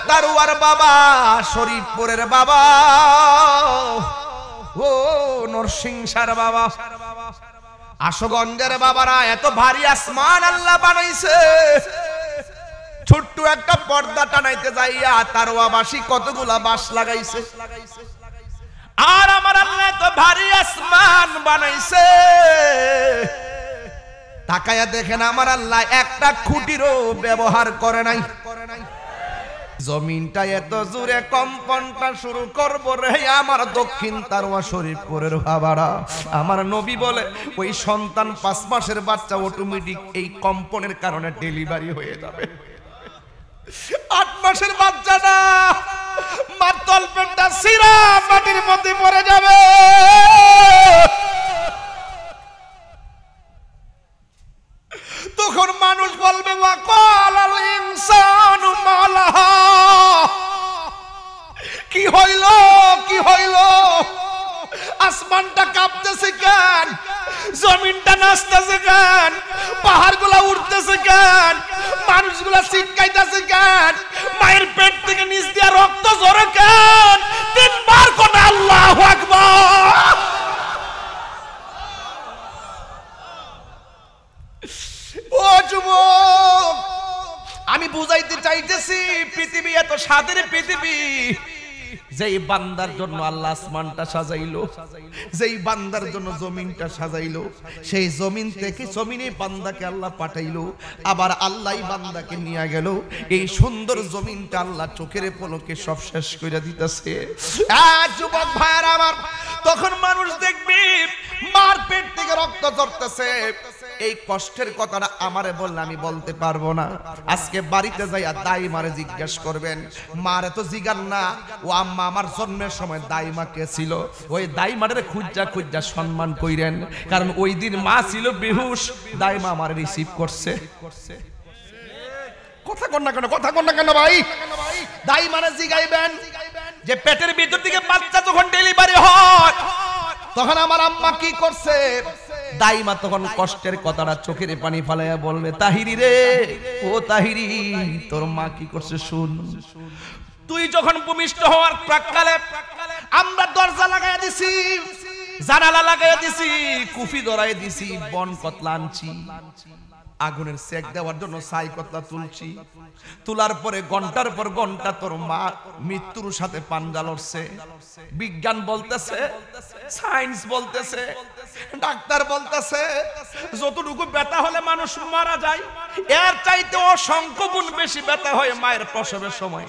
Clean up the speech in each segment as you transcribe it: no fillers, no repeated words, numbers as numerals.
তারওয়ার বাবা, শরীফপুরের বাবা, ও নরসিংসার বাবা, আশুগঞ্জের বাবারা, এত ভারী আসমান আল্লাহ বানাইছে। ছোট্ট একটা পর্দা টানাইতে যাইয়া তারওয়াবাসী কতগুলা বাঁশ লাগাইছে। আর আমার আল্লাহ এত ভারী আসমান বানাইছে, তাকায়া দেখেন আমার আল্লাহ একটা খুঁটিরও ব্যবহার করে নাই। জমিনটা এত জোরে কম্পনটা শুরু করবো রে আমার দক্ষিণ তারওয়া শরীফপুরের বাবারা। আমার নবী বলে ওই সন্তান 5 মাসের বাচ্চা অটোমেটিক এই কম্পনের কারণে ডেলিভারি হয়ে যাবে। 8 মাসের বাচ্চাটা মার তলপেটটা সিরা মাটির মধ্যে পড়ে যাবে। তখন মানুষ বলবে ওয়াকালাল ইনসানু মালাহা, কি হইল কি হইল, আসমানটা কাঁপতেছে কেন, জমিনটা নাচতেছে কেন, পাহাড়গুলা উঠতেছে কেন, মানুষগুলা চিৎকাইতেছে কেন, মায়ের পেট থেকে নিচ দিয়ে রক্ত ঝরে কেন? 3 বার কোন আল্লাহু আকবার। ও যুবক, আমি বুঝাইতে চাইতেছি পৃথিবী এত স্বাদের পৃথিবী, যেই বান্দার জন্য আল্লাহ আসমানটা সাজাইলো, যেই বান্দার জন্য জমিনটা সাজাইলো, সেই জমিন থেকে জমিনে বান্দাকে আল্লাহ পাঠাইলো, আবার আল্লাহই বান্দাকে নিয়ে গেল। এই সুন্দর জমিনটা আল্লাহ চোখের পলকে সব শেষ করে দিতেছে। যুবক ভাইয়ার আমার, তখন মানুষ দেখবি মার পেট থেকে রক্ত ঝরতেছে। এই কষ্টের কথাটা আমারে বললে আমি বলতে পারবো না। আজকে বাড়িতে যাইয়া দাইমারে জিজ্ঞেস করবেন, মারে তো জিগান না ও আম্মা আমার জন্মের সময় দাইমা কে ছিল, ওই দাইমারে খুঁজা খুঁজা সম্মান কইরেন, কারণ ওই দিন মা ছিল বেহুশ, দাইমা আমার রিসিভ করছে। কথা কন না কেন, কথা কন না কেন ভাই? দাইমারে জিগাইবেন যে পেটের ভিতর থেকে বাচ্চা যখন ডেলিভারি হয় তখন আমার আম্মা কি করছে। দাইমা তখন কষ্টের কথাটা চোখের পানি ফালাইয়া বলবে, তাহিরি রে, ও তাহিরি, তোর মা কি করছে শুন। তুই যখন ভূমিষ্ঠ হওয়ার প্রাককালে আমরা দরজা লাগাইয়া দিছি, জানালা লাগাইয়া দিছি, কুফি ধরাই দিছি, বন কতলা আনছি, আগুনের সেক দেওয়ার জন্য ছাই কতলা তুলছি, তোলার পরে ঘন্টার পর ঘন্টা তোর মা মৃত্যুর সাথে পাঞ্জা লড়ছে। বিজ্ঞান বলতেছে, সায়েন্স বলতেছে, ডাক্তার বলতেছে যতটুকু ব্যথা হলে মানুষ মারা যায় এর চাইতে অসংখ্য গুণ বেশি ব্যথা হয় মায়ের প্রসবের সময়।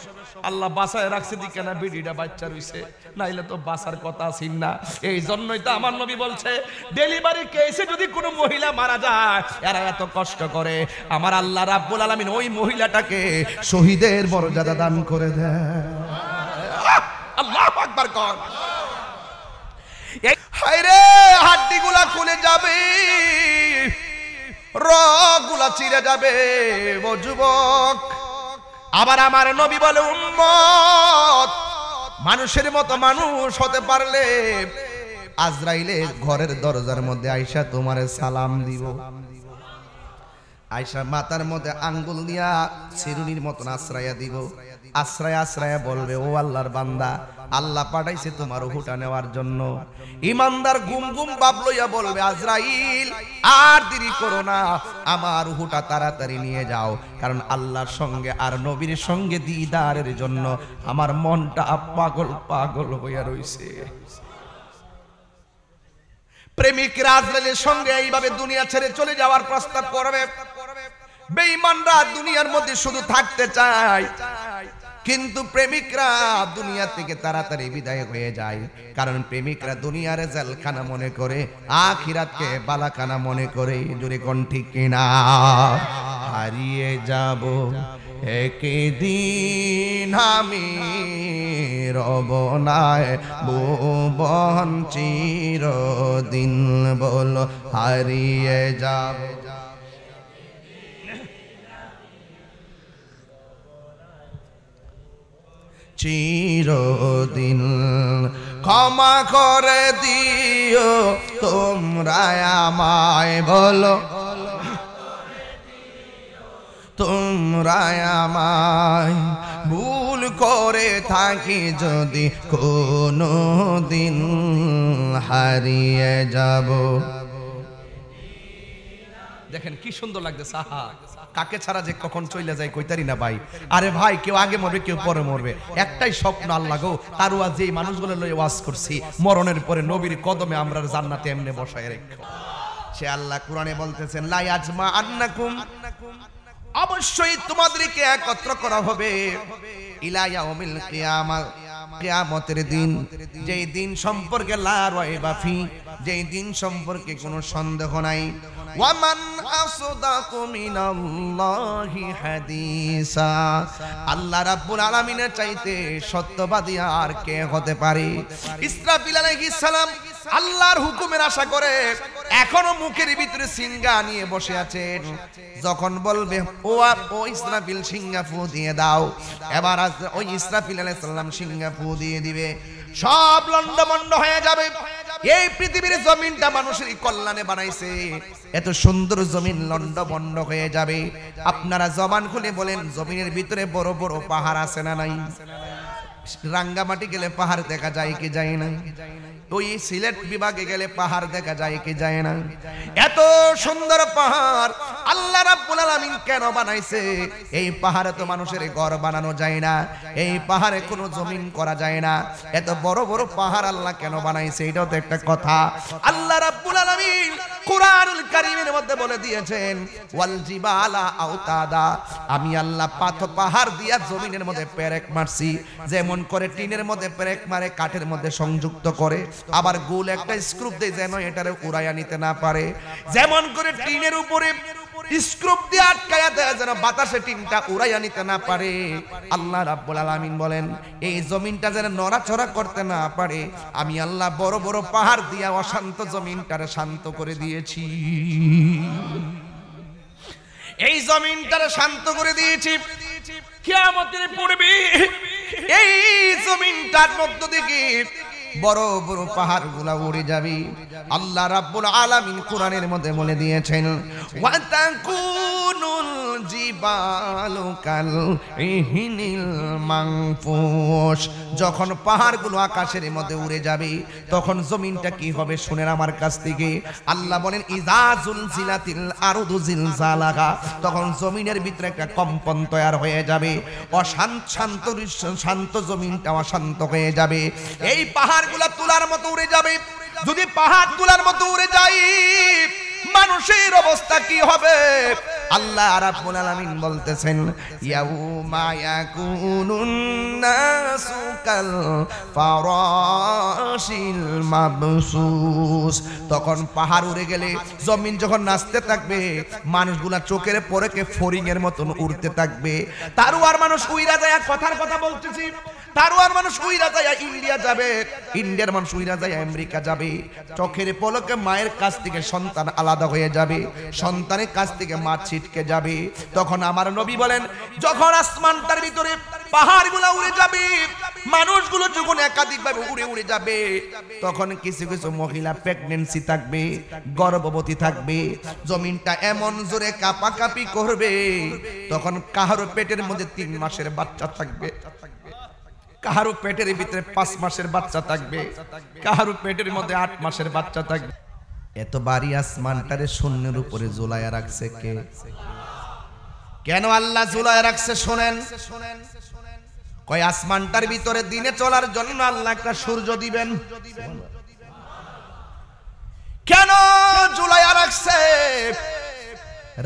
আল্লাহ বাঁচায় রাখছে দিকে না বেডিটা বাচ্চা রইছে, নাইলে তো বাঁচার কথা ছিল না। এই জন্যই তো আমার নবী বলছে ডেলিভারি কেসে যদি কোনো মহিলা মারা যায় এরা এত কষ্ট করে, আমার আল্লাহ রাব্বুল আলামিন ওই মহিলাটাকে শহীদের মর্যাদা দান করে দেয়। আল্লাহু আকবার কর। হায়রে হাড্ডিগুলা খুলে যাবে, রগগুলা চিরে যাবে। ও যুবক, আবার আমার নবী বলে উম্মত মানুষের মতো মানুষ হতে পারলে আজরাইলে ঘরের দরজার মধ্যে আয়েশা তোমারে সালাম দিব। আয়েশা মাথার মধ্যে আঙ্গুল দিয়া চিরুনির মতন আশ্রয়া দিব। আশ্রয়া আশ্রয়া বলবে, ও আল্লাহর বান্দা, আল্লাহ পাঠাইছে তোমার রূহটা নেওয়ার জন্য। ইমানদার গুম গুম বাপ লইয়া বলবে, আজরাইল আর দেরি করো না, আমার রূহটা তাড়াতাড়ি নিয়ে যাও, কারণ আল্লাহর সঙ্গে আর নবীর সঙ্গে দিদারের জন্য আমার মনটা পাগল পাগল হইয়া রইছে। প্রেমিকরা আজরাইলের সঙ্গে এইভাবে দুনিয়া ছেড়ে চলে যাওয়ার প্রস্তাব করবে। বেঈমানরা দুনিয়ার মধ্যে শুধু থাকতে চায়, কিন্তু প্রেমিকরা দুনিয়া থেকে তাড়াতাড়ি বিদায় হয়ে যায়, কারণ প্রেমিকরা দুনিয়ার জেলখানা মনে করে, আখিরাতকে বালাখানা মনে করে। জোরে কোন ঠিক কিনা? হারিয়ে যাব একদিন আমি, রব না ভুবন চিরদিন, বলো হারিয়ে যাব চিরদিন। ক্ষমা করে দিও তোমরা আমায়, বলো তোমরা আমায়, ভুল করে থাকি যদি কোনো দিন হারিয়ে যাব। দেখেন কি সুন্দর লাগতেছে, আহা কাকে ছাড়া যে কখন চলে যায় কইতারি না ভাই। আরে ভাই কেউ আগে মরবে কেউ পরে মরবে, একটাই স্বপ্ন আল্লাহ গো, তার ওয়াজ যেই মানুষগুলো লয়ে ওয়াজ করছি মরণের পরে নবীর কদমে আমরা জান্নাতে এমনি বসায় রেখো। সে আল্লাহ কোরআনে বলতেছেন লা ইয়াজমা আন্নাকুম, অবশ্যই তোমাদেরকে একত্র করা হবে ইলা ইয়াউমিল কিয়ামা, কিয়ামতের দিন, যেই দিন সম্পর্কে লা রাইবা ফি, যেই দিন সম্পর্কে কোনো সন্দেহ নাই। ওয়ামান আসদাকু মিনাল্লাহি হাদিসা, আল্লাহ রাব্বুল আলামিনের চাইতে সত্যবাদী আর কে হতে পারে। ইসরাফিল আলাইহিস সালাম আল্লাহর হুকুমের আশা করে এখনো মুখের ভিতরে সিংহা নিয়ে বসে আছেন। যখন বলবে ও ইসরাফিল সিংহা ফু দিয়ে দাও, এবার ওই ইসরাফিল আলাইহিস সালাম সিংহা ফু দিয়ে দিবে, সব লন্ডমন্ড হয়ে যাবে। এই পৃথিবীর জমিনটা মানুষের কল্যাণে বানাইছে, এত সুন্দর জমিন লন্ডমন্ড হয়ে যাবে। আপনারা জবান খুলে বলেন জমিনের ভিতরে বড় বড় পাহাড় আছে না নাই? রাঙ্গামাটি গেলে পাহাড় দেখা যায় কি যায় না? ওই সিলেট বিভাগে গেলে পাহাড় দেখা যায় কি যায় না? এত সুন্দর পাহাড় আল্লাহ রাব্বুল আলামিন কেন বানাইছে? এই পাহাড়ে তো মানুষের ঘর বানানো যায় না, এই পাহাড়ে কোনো জমিন করা যায় না। এত বড় বড় পাহাড় আল্লাহ কেন বানাইছে? এটাও তো একটা কথা। আল্লাহ রাব্বুল আলামিন কুরআনুল কারীমের মধ্যে বলে দিয়েছেন ওয়াল জিবালা আওতাদা, আমি আল্লাহ পাহাড় দিয়া জমিনের মধ্যে পেরেক মারছি, যেমন করে টিনের মধ্যে পেরেক মারে কাঠের মধ্যে সংযুক্ত করে, আবার গোল একটা স্ক্রু দেয় যেন এটারে উড়াইয়া নিতে না পারে, যেমন করে টিনের উপরে স্ক্রু দিয়ে আটকায়া দেয় যেন বাতাসে টিনটা উড়াইয়া নিতে না পারে। আল্লাহ রাব্বুল আলামিন বলেন এই জমিনটা যেন নড়াচড়া করতে না পারে, আমি আল্লাহ বড় বড় পাহাড় দিয়া অশান্ত জমিনটারে শান্ত করে দিয়েছি। এই জমিনটারে শান্ত করে দিয়েছি, কিয়ামতের পূর্বে এই জমিনটার মধ্য থেকে বড় বড় পাহাড়গুলো উড়ে যাবে। আল্লাহ রাব্বুল আলামিন কোরআনের মধ্যে বলে দিয়েছেন ওয়া তাকুনুল জিবালু কাল ইহিনিল মানফুস, যখন পাহাড়গুলো আকাশের মধ্যে উড়ে যাবে তখন জমিনটা কি হবে শুনেন আমার কাছ থেকে। আল্লাহ বলেন ইযা জুলজিলাতিল আরদু জিলজালাহা, তখন জমিনের ভিতরে একটা কম্পন তৈরি হয়ে যাবে, শান্ত জমিনটা অশান্ত হয়ে যাবে। এই পাহাড়গুলো তুলার মতো উড়ে যাবে। যদি পাহাড় তুলার মতো উড়ে যায় মানুষের অবস্থা কি হবে? আল্লাহ রাব্বুল আলামিন বলতেছেন ইয়াউমা ইয়াকুনুন নাসু কাল ফারাশিল মাবসুস, তখন পাহাড় উড়ে গেলে জমিন যখন নাচতে থাকবে মানুষগুলা চোখের পরেকে ফড়িং এর মতন উড়তে থাকবে। তারুয়ার মানুষ উইরা যায়, কথার কথা বলতেছি, তারুয়ার মানুষ উইরা যায় ইন্ডিয়া যাবে, ইন্ডিয়ার মানুষ উইরা যায় আমেরিকা যাবে। চোখের পলকে মায়ের কাছ থেকে সন্তান আলাদা হয়ে যাবে, সন্তানের কাছ থেকে মা ছিটকে যাবে। তখন আমার নবী বলেন যখন আসমানটার ভিতরে পাহাড়গুলো উড়ে যাবে, মানুষগুলো যখন একাধিকভাবে উড়ে উড়ে যাবে, তখন কিছু কিছু মহিলা প্রেগন্যান্সি থাকবে, গর্ভবতী থাকবে, জমিনটা এমন জোরে কাঁপাকাঁপি করবে, তখন কাহারো পেটের মধ্যে 3 মাসের বাচ্চা থাকবে, কাহারো পেটের ভিতরে 5 মাসের বাচ্চা থাকবে, কাহারো পেটের মধ্যে 8 মাসের বাচ্চা থাকবে। এত বাড়ি আসমানটারে শূন্যের উপরে ঝুলাইয়া রাখছে কে? কেন আল্লাহ ঝুলাইয়া রাখছে শোনেন। কয় আসমানটার ভিতরে দিনে চলার জন্য আল্লাহ একটা সূর্য দিবেন। কেন ঝুলাইয়া রাখছে?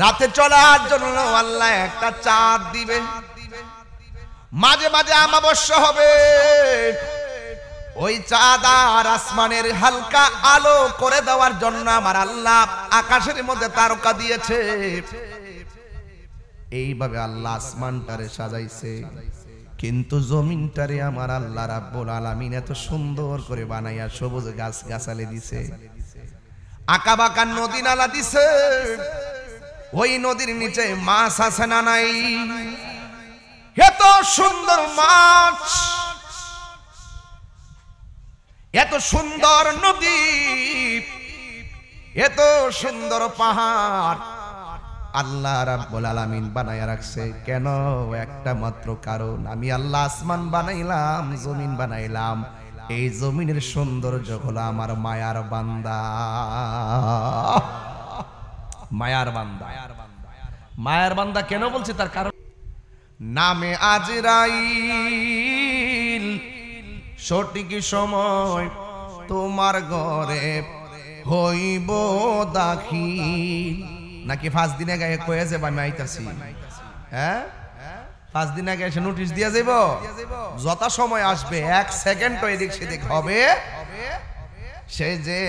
রাতে চলার জন্য আল্লাহ একটা চাঁদ দিবে, মাঝে মাঝে অমাবস্যা হবে, ওই চাঁদ আর আসমানের হালকা আলো করে দেওয়ার জন্য আমার আল্লাহ আকাশের মধ্যে তারকা দিয়েছে। এইভাবে আল্লাহ আসমানটারে সাজাইছে, কিন্তু জমিনটারে আমার আল্লাহ রাব্বুল আলামিন এত সুন্দর করে বানাইয়া সবুজ গাছ গাছালি দিছে, আঁকা বাঁকা নদী নালা দিছে। ওই নদীর নিচে মাছ আছে না নাই? এত সুন্দর মাছ, এত সুন্দর নদী, এত সুন্দর পাহাড়, আল্লাহ রাব্বুল আলামিন বানায়া রাখছে। কেন? একটা মাত্র কারণ, আমি আল্লাহ আসমান বানাইলাম, জমিন বানাইলাম, এই জমিনের সৌন্দর্য হলো আমার মায়ার বান্দা। মায়ার বান্দা, মায়ার বান্দা কেন বলছে? তার কারণ, নামে আজরাইল সঠিক সময় তোমার ঘরে হইব দাখিল। নাকি 5 দিন আগে কয়ে যাবে আমি আইতাছি? হ্যাঁ, 5 দিন আগে এসে নোটিশ দিয়া যাইব? যথা সময় আসবে, 1 সেকেন্ড এদিক সেদিক হবে, সে যে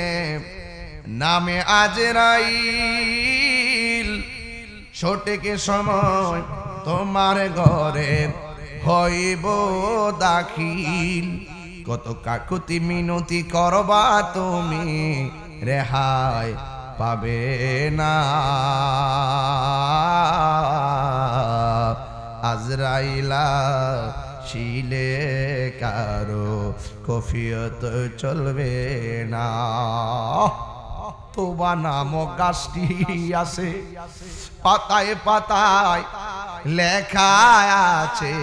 নামে আজরাইল সঠিক সময় তোমার ঘরে হইব দাখিল। কত কাকুতি মিনতি করবা তুমি, রেহাই পাবে না। আজরাইলা শিলে কারো কফিয়ত চলবে না। তোবা নামক গাছটি আছে, পাতায় পাতায় লেখা আছে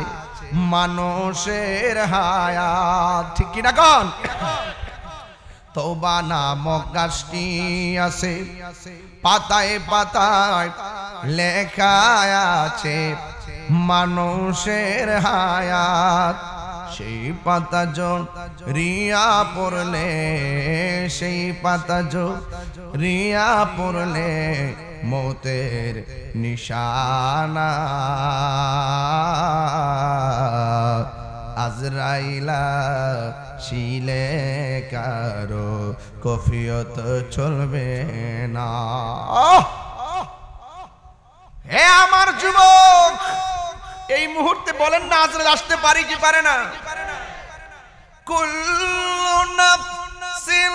মানুষের হায়াত। ঠিক কিনা কোন? তোবা নামক গাছটি আছে, পাতায় পাতায় লেখা আছে মানুষের হায়াত। সেই পাতা রিয়া পড়লে, সেই পাতা রিয়া পড়লে মৌতের নিশানা। আজরাইলা শিলে কারো কফিয়ত চলবে না। হে আমার যুবক, এই মুহূর্তে বলেন না আজরাইল আসতে পারে কি পারে না? কুল্লু নাফসিন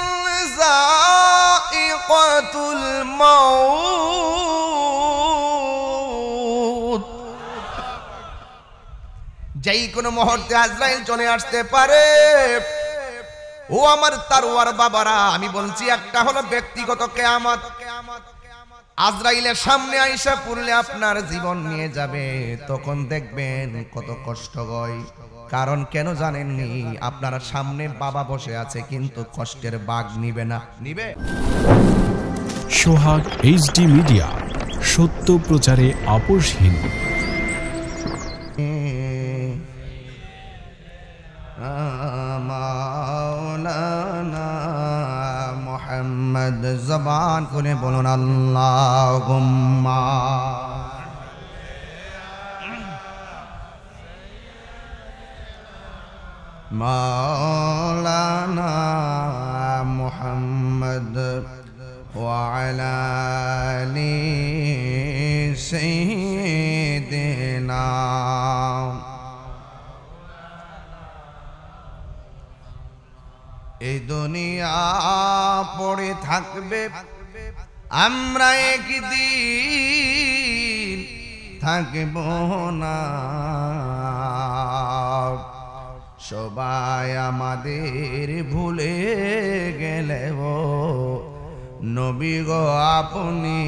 যায়িকাতুল মাউত। যেই কোনো মুহূর্তে আজরাইল চলে আসতে পারে। ও আমার তারওয়ার বাবারা, আমি বলছি একটা হলো ব্যক্তিগত কিয়ামত। আজরাইলের সামনে আইসা পড়লে আপনার জীবন নিয়ে যাবে, তখন দেখবেন কত কষ্ট হয়। কারণ কেন জানেননি? আপনার সামনে বাবা বসে আছে, কিন্তু কষ্টের বাগ নিবে না। নিবে? সোহাগ এইচডি মিডিয়া, সত্য প্রচারে আপোষহীন। মাওলানা মুহাম্মদ, জবান খুলে বলুন আল্লাহুম্মা। মাওলানা মুহাম্মদ ওয়া আলা আলি সাইয়্যিদিনা। এই দুনিয়া পড়ে থাকবে, আমরা একদিন থাকব না। সবাই আমাদের ভুলে গেলেও নবী গো আপনি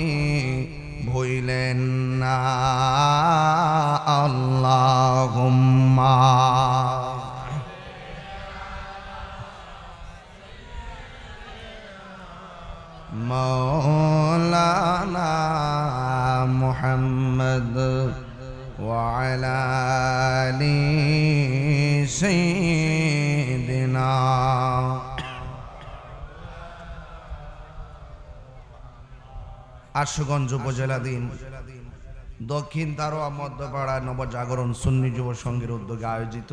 ভুলেন না। আল্লাহুম্মা মাওলানা মুহাম্মদ ওয়া আলা আলি সাইয়্যিদিনা। আশুগঞ্জ উপজেলাধীন দক্ষিণ তারোয়া মধ্যপাড়া নবজাগরণ সুন্নি যুব সংঘের উদ্যোগে আয়োজিত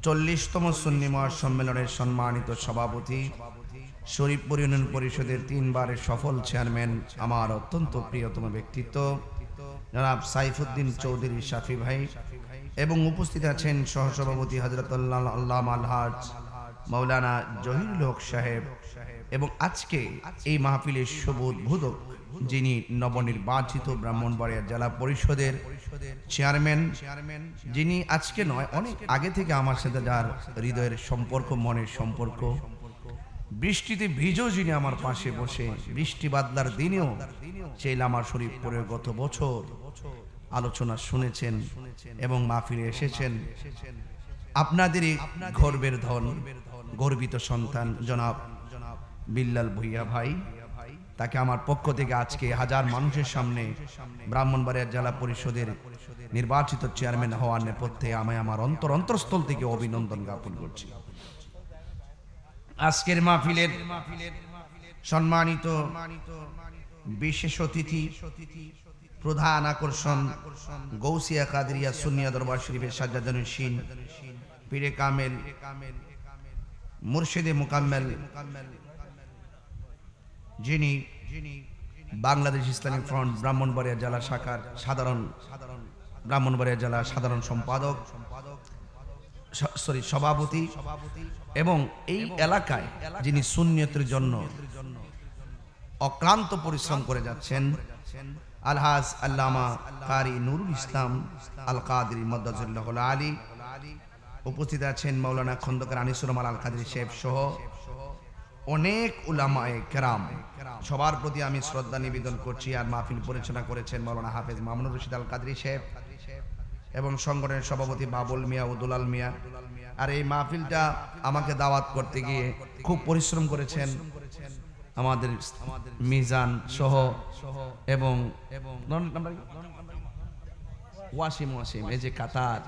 40তম সুন্নি মহাসম্মেলনের সম্মানিত সভাপতি, শরীফপুর ইউনিয়ন পরিষদের 3 বারের সফল চেয়ারম্যান, আমার অত্যন্ত প্রিয়তম ব্যক্তিত্ব জনাব সাইফুদ্দিন চৌধুরী শাফি ভাই, এবং উপস্থিত আছেন সহসভাপতি হযরত আল্লামা আলহাজ মাওলানা জহিরুল হক সাহেব, এবং আজকে এই মাহফিলের শুভ উদ্বোধক যিনি নবনির্বাচিত ব্রাহ্মণবাড়িয়া জেলা পরিষদের চেয়ারম্যান, যিনি আজকে নয় অনেক আগে থেকে আমার সাথে যার হৃদয়ের সম্পর্ক, মনের সম্পর্ক, বৃষ্টিতে ভিজেও যিনি আমার পাশে বসে বৃষ্টি বাদলার দিনেও সেই লামা শরীফ পড়ে গত বছর আলোচনা শুনেছেন এবং মাহফিলে এসেছেন। আপনাদেরই গর্বের ধন, গর্বিত সন্তান জনাব বিল্লাল ভুইয়া ভাই, তাকে আমার পক্ষ থেকে আজকে হাজার মানুষের সামনে ব্রাহ্মণবাড়িয়া জেলা পরিষদের নির্বাচিত চেয়ারম্যান হওয়ার নেপথ্যে আমি আমার অন্তরস্থল থেকে অভিনন্দন জ্ঞাপন করছি। আজকের মাহফিলের সম্মানিত বিশেষ অতিথি, প্রধান আকর্ষণ গৌসিয়া কাদেরিয়া সুন্নিয়া দরবার শরীফের সাজ্জাদুন্নশীন পীরে কামেল মুর্শিদে মুকাম্মেল, যিনি বাংলাদেশ ইসলামিক ফ্রন্ট ব্রাহ্মণবাড়িয়া জেলা শাখার ব্রাহ্মণবাড়িয়া জেলা সাধারণ সম্পাদক সভাপতি এবং এই এলাকায় যিনি সুন্নিয়তের জন্য অক্লান্ত পরিশ্রম করে যাচ্ছেন, আলহাজ আল্লামা কারি নুরুল ইসলাম আল কাদেরী মাদ্দাজিল্লাহুল আলী। উপস্থিত আছেন মাওলানা খন্দকার আনিসুর রহমান আল কাদেরী সাহেব সহ অনেক উলামায়ে কেরাম। সবার প্রতি আমি শ্রদ্ধা নিবেদন করছি। আর মাহফিল পরিচালনা করেছেন মাওলানা হাফেজ মামুনুর রশিদ আল কাদেরী সাহেব এবং সংগঠনের সভাপতি বাবুল মিয়া ও দুলাল মিয়া। আর এই মাহফিলটা আমাকে দাওয়াত করতে গিয়ে খুব পরিশ্রম করেছেন আমাদের মিজান সহ এবং ওয়াসিম এই যে কাতার,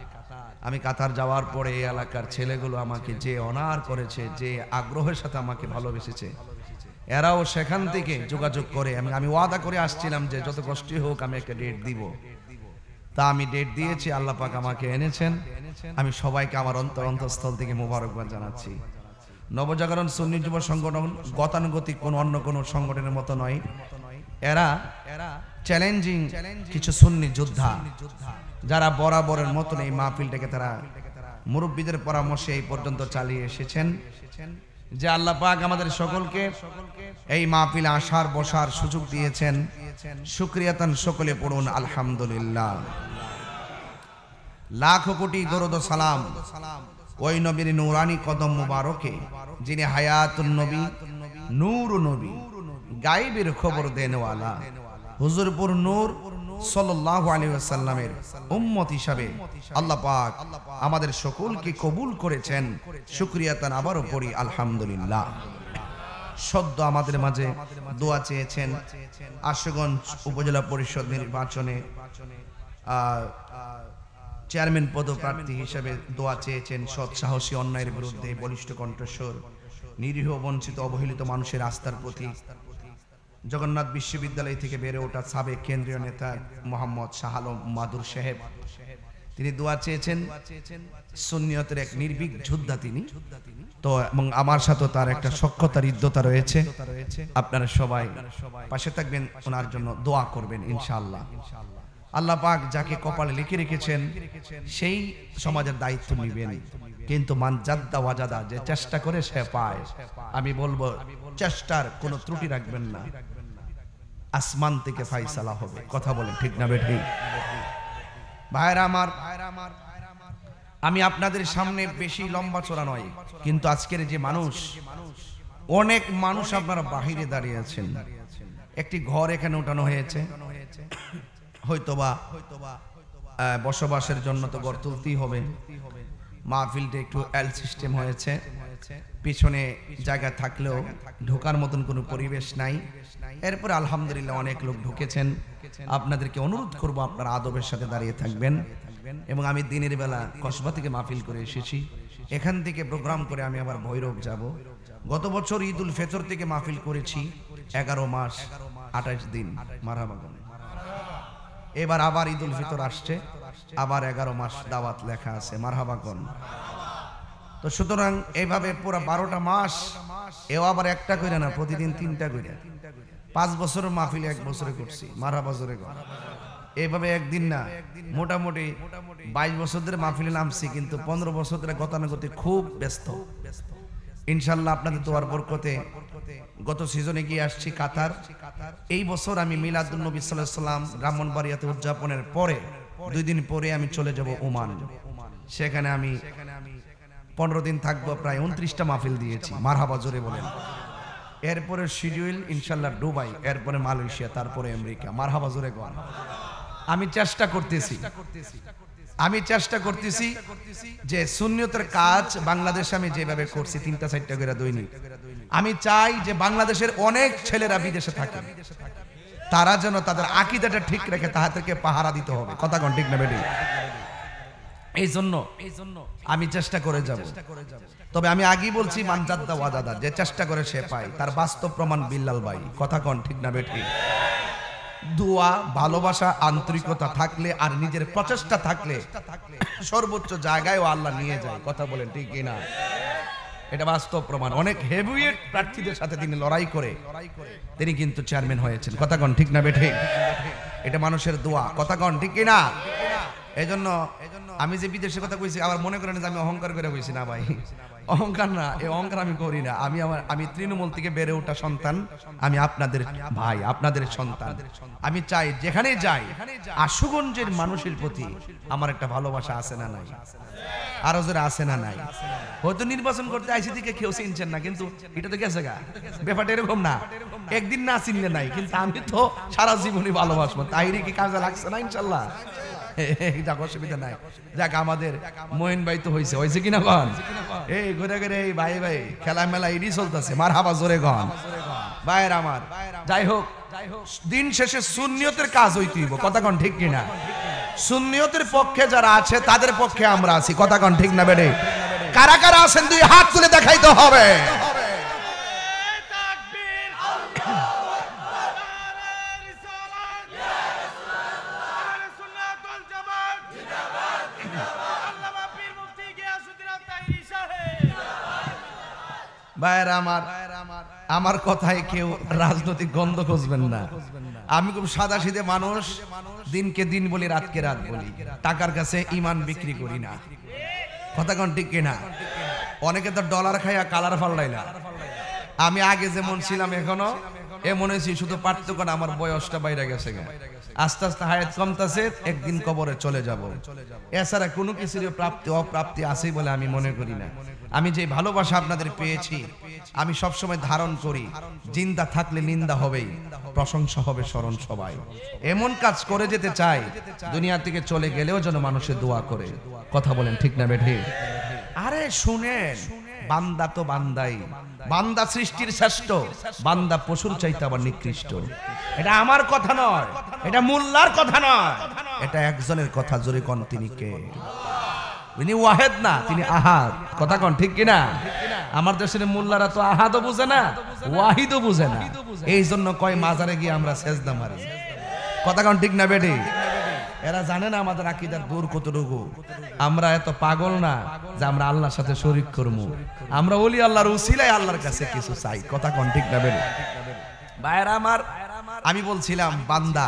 আমি কাতার যাওয়ার পরে এই এলাকার ছেলেগুলো আমাকে যে অনার করেছে, যে আগ্রহের সাথে আমাকে ভালোবেসেছে, এরাও সেখান থেকে যোগাযোগ করে আমি ওয়াদা করে আসছিলাম যে যত কষ্টই হোক আমি একটা ডেট দিব। তা আমি ডেট দিয়েছি, আল্লাহ পাক আমাকে এনেছেন। আমি সবাইকে আমার অন্তরস্থল থেকে মোবারকবাদ জানাচ্ছি। নবজাগরণ সুন্নি যুব সংগঠন গতানুগতিক অন্য কোনো সংগঠনের মতো নয়। এরা চ্যালেঞ্জিং কিছু সুন্নি যোদ্ধা, যারা বরাবরের মতন এই মাহফিলটাকে তারা মুরব্বীদের পরামর্শে এই পর্যন্ত চালিয়ে এসেছেন। যে আল্লাহ পাক আমাদের সকলকে এই মাহফিলে আসার বসার সুযোগ দিয়েছেন, শুকরিয়াতান সকলে পড়ুন আলহামদুলিল্লাহ। লাখো কোটি দরুদ ও সালাম ওই নবীর নূরানি কদম মুবারকে, যিনি হায়াতুন নবী, নূর নবী, গায়েবের খবর দেনওয়ালা, হুজুরপুর নূর সাল্লাল্লাহু আলাইহি ওয়াসাল্লামের উম্মত হিসাবে আল্লাহ পাক আমাদের সকলকে কবুল করেছেন। শুকরিয়াতান আবারও পড়ি আলহামদুলিল্লাহ। সদ্য আমাদের মাঝে দোয়া চেয়েছেন আশুগঞ্জ উপজেলা পরিষদ নির্বাচনে চেয়ারম্যান পদপ্রার্থী হিসেবে দোয়া চেয়েছেন। সৎ সাহসী অন্যায়ের বিরুদ্ধে বলিষ্ঠ কণ্ঠস্বর, নিরীহ বঞ্চিত অবহেলিত মানুষের আস্থার প্রতীক, জগন্নাথ বিশ্ববিদ্যালয় থেকে বেড়ে ওঠা সাবেক কেন্দ্রীয় নেতা মোহাম্মদ শাহ আলম মাদুর সাহেব, তিনি দোয়া চেয়েছেন। সুন্নিয়তের এক নির্ভীক যোদ্ধা তিনি তো, এবং আমার সাথে তার একটা সখ্যতার হৃদ্যতা রয়েছে। আপনারা সবাই পাশে থাকবেন, ওনার জন্য দোয়া করবেন ইনশাআল্লাহ। আল্লাহ পাক যাকে কপালে লিখে রেখেছেন সেই সমাজের দায়িত্ব নেবেন। কিন্তু মান জাদ্দা ওয়াজাদা, যে চেষ্টা করে সে পায়। আমি বলবো চেষ্টার কোনো ত্রুটি রাখবেন না, আসমান থেকে ফাইসালা হবে। কথা বলেন ঠিক না বেঠিক? ভাইরা আমার, আমি আপনাদের সামনে বেশি লম্বা চড়া নয়, কিন্তু আজকের যে মানুষ, অনেক মানুষ আপনারা বাহিরে দাঁড়িয়ে আছেন। একটি ঘর এখানে উঠানো হয়েছে, হয়তোবা বসবাসের জন্য তো ঘর তুলতেই হবে। মাহফিলটা একটু এল সিস্টেম হয়েছে, পিছনে জায়গা থাকলেও ঢোকার মতন কোনো পরিবেশ নাই। এরপরে আলহামদুলিল্লাহ অনেক লোক ঢুকেছেন। আপনাদেরকে অনুরোধ করব আপনারা আদবের সাথে দাঁড়িয়ে থাকবেন। এবং আমি দিনের বেলা কসবা থেকে মাহফিল করে এসেছি, এখান থেকে প্রোগ্রাম করে আমি আবার ভৈরব যাব। গত বছর ঈদ উল ফিতর থেকে মাহফিল করেছি 11 মাস 28 দিন, মারহাবা। এবার আবার ঈদ উল ফিতর আসছে, আবার 11 মাস দাওয়াত লেখা আছে, মারহাবা কোন। তো সুতরাং এইভাবে পুরো 12টা মাস, এও আবার একটা করে না, প্রতিদিন 3টা করে। 5 বছরের মাহফিল 1 বছরে করছি, মারহাবা জোরে কোন। এইভাবে একদিন না, মোটামুটি 22 বছর ধরে মাহফিলে নামছি, কিন্তু 15 বছর ধরে গতানুগতিক খুব ব্যস্ত। ইনশাআল্লাহ আপনাদের দোয়ার বরকতে গত সিজনে গিয়ে আসছি কাতার। এই বছর আমি মিলাদুন নবী সাল্লাল্লাহু আলাইহি ওয়াসাল্লাম ব্রাহ্মণবাড়িয়াতে উদযাপনের পরে 2 দিন পরে আমি চলে যাব ওমান। সেখানে আমি 15 দিন থাকবো, প্রায় 29টা মাহফিল দিয়েছি, মারহাবা জোরে বলেন। এরপরে শিডিউল ইনশাল্লাহ দুবাই, এরপরে মালয়েশিয়া, তারপরে আমেরিকা। মারহাবা জোরে কোন। আমি চেষ্টা করতেছি যে সুন্নিয়তের কাজ বাংলাদেশে আমি যেভাবে করছি 3-4টা করে দৈনিক, আমি চাই যে বাংলাদেশের অনেক ছেলেরা বিদেশে থাকে, তারা যেন তাদের আকীদাটা ঠিক রেখে তাদেরকে পাহারা দিতে হবে। কথা কোন ঠিক না বেটি? এই জন্য আমি চেষ্টা করে যাব। তবে আমি আগেই বলছি, মানজাদ্দা ওয়াজাদা, যে চেষ্টা করে সে পায়, তার বাস্তব প্রমাণ বিল্লাল ভাই। কথা কোন ঠিক না বেটি? দোয়া, ভালোবাসা, আন্তরিকতা থাকলে আর নিজের প্রচেষ্টা থাকলে সর্বোচ্চ জায়গায় আল্লাহ নিয়ে যায়। কথা বলেন ঠিক কিনা? এটা বাস্তব প্রমাণ। অনেক হেভিওয়েট প্রার্থীদের সাথে তিনি লড়াই করে তিনি কিন্তু চেয়ারম্যান হয়েছেন। কথা কোন ঠিক না বেঠে? এটা মানুষের দোয়া। কথা কোন ঠিক কিনা? এই জন্য আমি যে বিদেশের কথা কইছি, আবার মনে করেন যে আমি অহংকার করে কইছি না ভাই, অহংকার না, এই অহংকার আমি করি না। আমি তৃণমূল থেকে বেড়ে ওঠা সন্তান, আমি আপনাদের ভাই, আপনাদের সন্তান। আমি চাই যেখানে যাই আশুগঞ্জের মানুষের প্রতি আমার একটা ভালোবাসা আছে না নাই? আরো যারা আছে না নাই? হয়তো নির্বাচন করতে আইসি থেকে কেউ চিনছেন না, কিন্তু এটা তো গেছে গা, ব্যাপারটা এরকম না। একদিন না চিনলে নাই, কিন্তু আমি তো সারা জীবনই ভালোবাসবো। তাইরে কি কাজে লাগছে না? ইনশাল্লাহ এটা অসুবিধা নাই। যাক, আমাদের মহিন ভাই তো হয়েছে কিনা গন? এই ঘুরে ঘুরে এই ভাই ভাই খেলা মেলা এডি চলতেছে। মারহাবা জোরে গন ভাইয়ের আমার। যাই হোক, দিন শেষে সুন্নিয়তের কাজ হইতে হইব। কথা কন ঠিক কিনা? সুন্নিয়তের পক্ষে যারা আছে তাদের পক্ষে আমরা আছি। কথা কন ঠিক না বেড়ে? কারা কারা আছেন দুই হাত তুলে দেখাইতে হবে। ভাইয়েরা আমার, আমার কথায় কেউ রাজনৈতিক গন্ধ খুঁজবেন না। আমি খুব সাদা সিধে মানুষ, দিনকে দিন বলি, রাতকে রাত বলি। টাকার কাছে ইমান বিক্রি করি না। কথা কোন ঠিক কিনা? অনেকে তো ডলার খাইয়া কালার ফাল্লাই না। আমি আগে যেমন ছিলাম এখনো এমন হয়েছি, শুধু পার্থক্য না আমার বয়সটা বাইরে গেছে। আস্তে আস্তে হায়াত কমতেছে, একদিন কবরে চলে যাব। এছাড়া কোনো কিছুর প্রাপ্তি অপ্রাপ্তি আছে বলে আমি মনে করি না। আমি যে ভালোবাসা আপনাদের পেয়েছি আমি সবসময় ধারণ করি। জিন্দা থাকলে নিন্দা হবেই, প্রশংসা হবে স্মরণ সবাই। এমন কাজ করে যেতে চাই দুনিয়া থেকে চলে গেলেও যেন মানুষের দোয়া করে। কথা বলেন ঠিক না বেঠে? আরে শুনেন, বান্দা তো বান্দাই, বান্দা সৃষ্টির শ্রেষ্ঠ, বান্দা পশুর চাইতে আবার নিকৃষ্ট। এটা আমার কথা নয়, এটা মোল্লার কথা নয়, এটা একজনের কথা। জোরে কোন তিনি কে? তিনি ওয়াহেদ না, তিনি আহাদ। কথা কোন ঠিক কিনা? আমার দেশের মোল্লারা তো আহাদও বুঝে না, ওয়াহিদও বুঝে না। এই জন্য কয় মাজারে গিয়ে আমরা সেজদা মারি। কথা কোন ঠিক না বেটি? এরা জানে না আমাদের আকীদার দূর কতটুকু। আমরা এত পাগল না যে আমরা আল্লাহর সাথে শরীক করব। আমরা ওলি আল্লাহর উসিলায় আল্লাহর কাছে কিছু চাই। কথা কোন ঠিক না বেটি? ভাইরা আমার, আমি বলছিলাম বান্দা,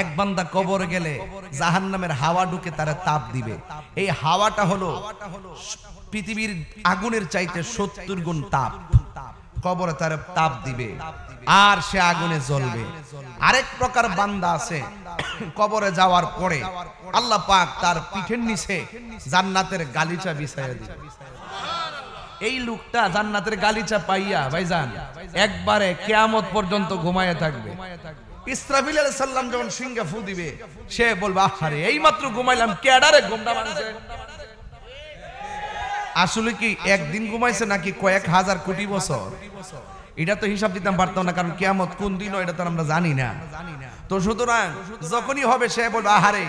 এক বান্দা কবর গেলে জাহান্নামের হাওয়া ঢুকে তারা তাপ দিবে। এই হাওয়াটা হলো পৃথিবীর আগুনের চাইতে 70 গুণ তাপ। কবরে তার তাপ দিবে আর সে আগুনে জ্বলবে। আরেক প্রকার বান্দা আছে, কবরে যাওয়ার পরে আল্লাহ পাক তার পিঠের নিচে জান্নাতের গালিচা বিছাইয়া দিবে। এই লোকটা জান্নাতের গালিচা পাইয়া ভাইজান একবারে কিয়ামত পর্যন্ত ঘুমায়ে থাকবে। ইসরাফিল আলাইহিস সালাম যখন সিংহা ফু দিবে, সে বলবে আরে এই মাত্র ঘুমাইলাম, কেডারে ঘুমটা ভাঙছে। আসলে কি একদিন ঘুমাইছে নাকি কয়েক হাজার কোটি বছর? এটা তো হিসাব দিতাম পারতাম না, কারণ কিয়ামত কোন দিন এটা তো আমরা জানি না। তো সুতরাং যখনই হবে সে বলবে আহারে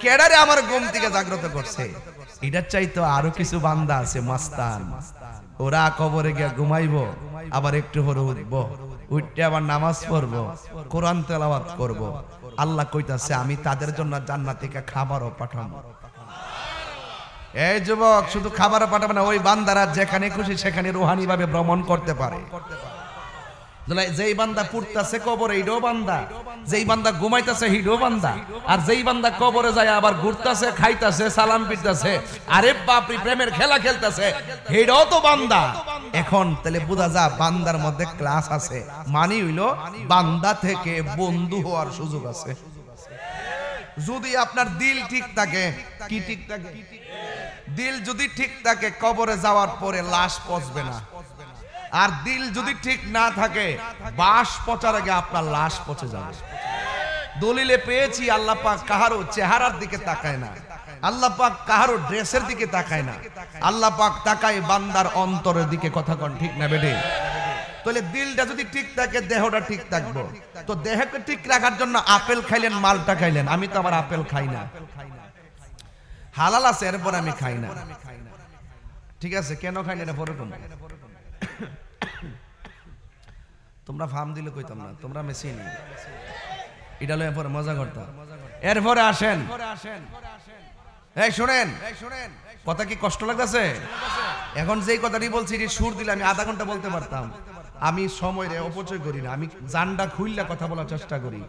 কেডারে আমার ঘুম থেকে জাগ্রত করছে। এটার চাইতো আরো কিছু বান্দা আছে মাস্তান, ওরা কবরে গিয়া ঘুমাইবো, আবার একটু পরে উঠবো, উঠতে আবার নামাজ পড়বো, কোরআন তেলাওয়াত করব। আল্লাহ কইতাছে আমি তাদের জন্য জান্নাত থেকে খাবারও পাঠাবো। এই যুবক, শুধু খাবারও পাঠাবে না, ওই বান্দারা যেখানে খুশি সেখানে রুহানি ভাবে ভ্রমণ করতে পারে। যেই বান্দা পুড়তাছে কবরে এইটাও বান্দা, যেই বান্দা ঘুমাইতেছে হিডো বান্দা, আর যেই বান্দা কবরে যায় আবার ঘুরতাছে, খাইতাছে, সালাম পিটতাছে, আরে বাপরে প্রেমের খেলা খেলতেছে, হিডও তো বান্দা। এখন তাহলে বোঝা যা বান্দার মধ্যে ক্লাস আছে, মানে হইলো বান্দা থেকে বন্ধু হওয়ার সুযোগ আছে। যদি আপনার দিল ঠিক থাকে, কি ঠিক থাকে? দিল যদি ঠিক থাকে কবরে যাওয়ার পরে লাশ পচবে না। আর দিল যদি ঠিক না থাকে বাস পচার আগে আপনার লাশ পচে যাবে। দলিলে পেয়েছি আল্লাহ পাক কাহারো চেহারার দিকে তাকায় না, আল্লাহ পাক কাহারো ড্রেসের দিকে তাকায় না, আল্লাহ পাক তাকায় বান্দার অন্তরের দিকে। কথা কোন ঠিক না বেটে? তাহলে দিলটা যদি ঠিক থাকে দেহটা ঠিক থাকবো। তো দেহকে ঠিক রাখার জন্য আপেল খাইলেন, মালটা খাইলেন। আমি তো আবার আপেল খাই না, হালাল আছে এরপর আমি খাই না। ঠিক আছে, কেন খাই না এটা পরে কোন? তোমরা ফার্ম দিলে কইতাম না, তোমরা মেশিন এটা লয়ে পরে মজা করতাম। এরপরে আসেন, এই শুনেন, কথা কি কষ্ট লাগতেছে? এখন যেই কথাটি বলছি সুর দিলে আমি আধা ঘন্টা বলতে পারতাম। আমি সময় অপচয় করি না, আমি জানটা খুললা কথা বলার চেষ্টা করি।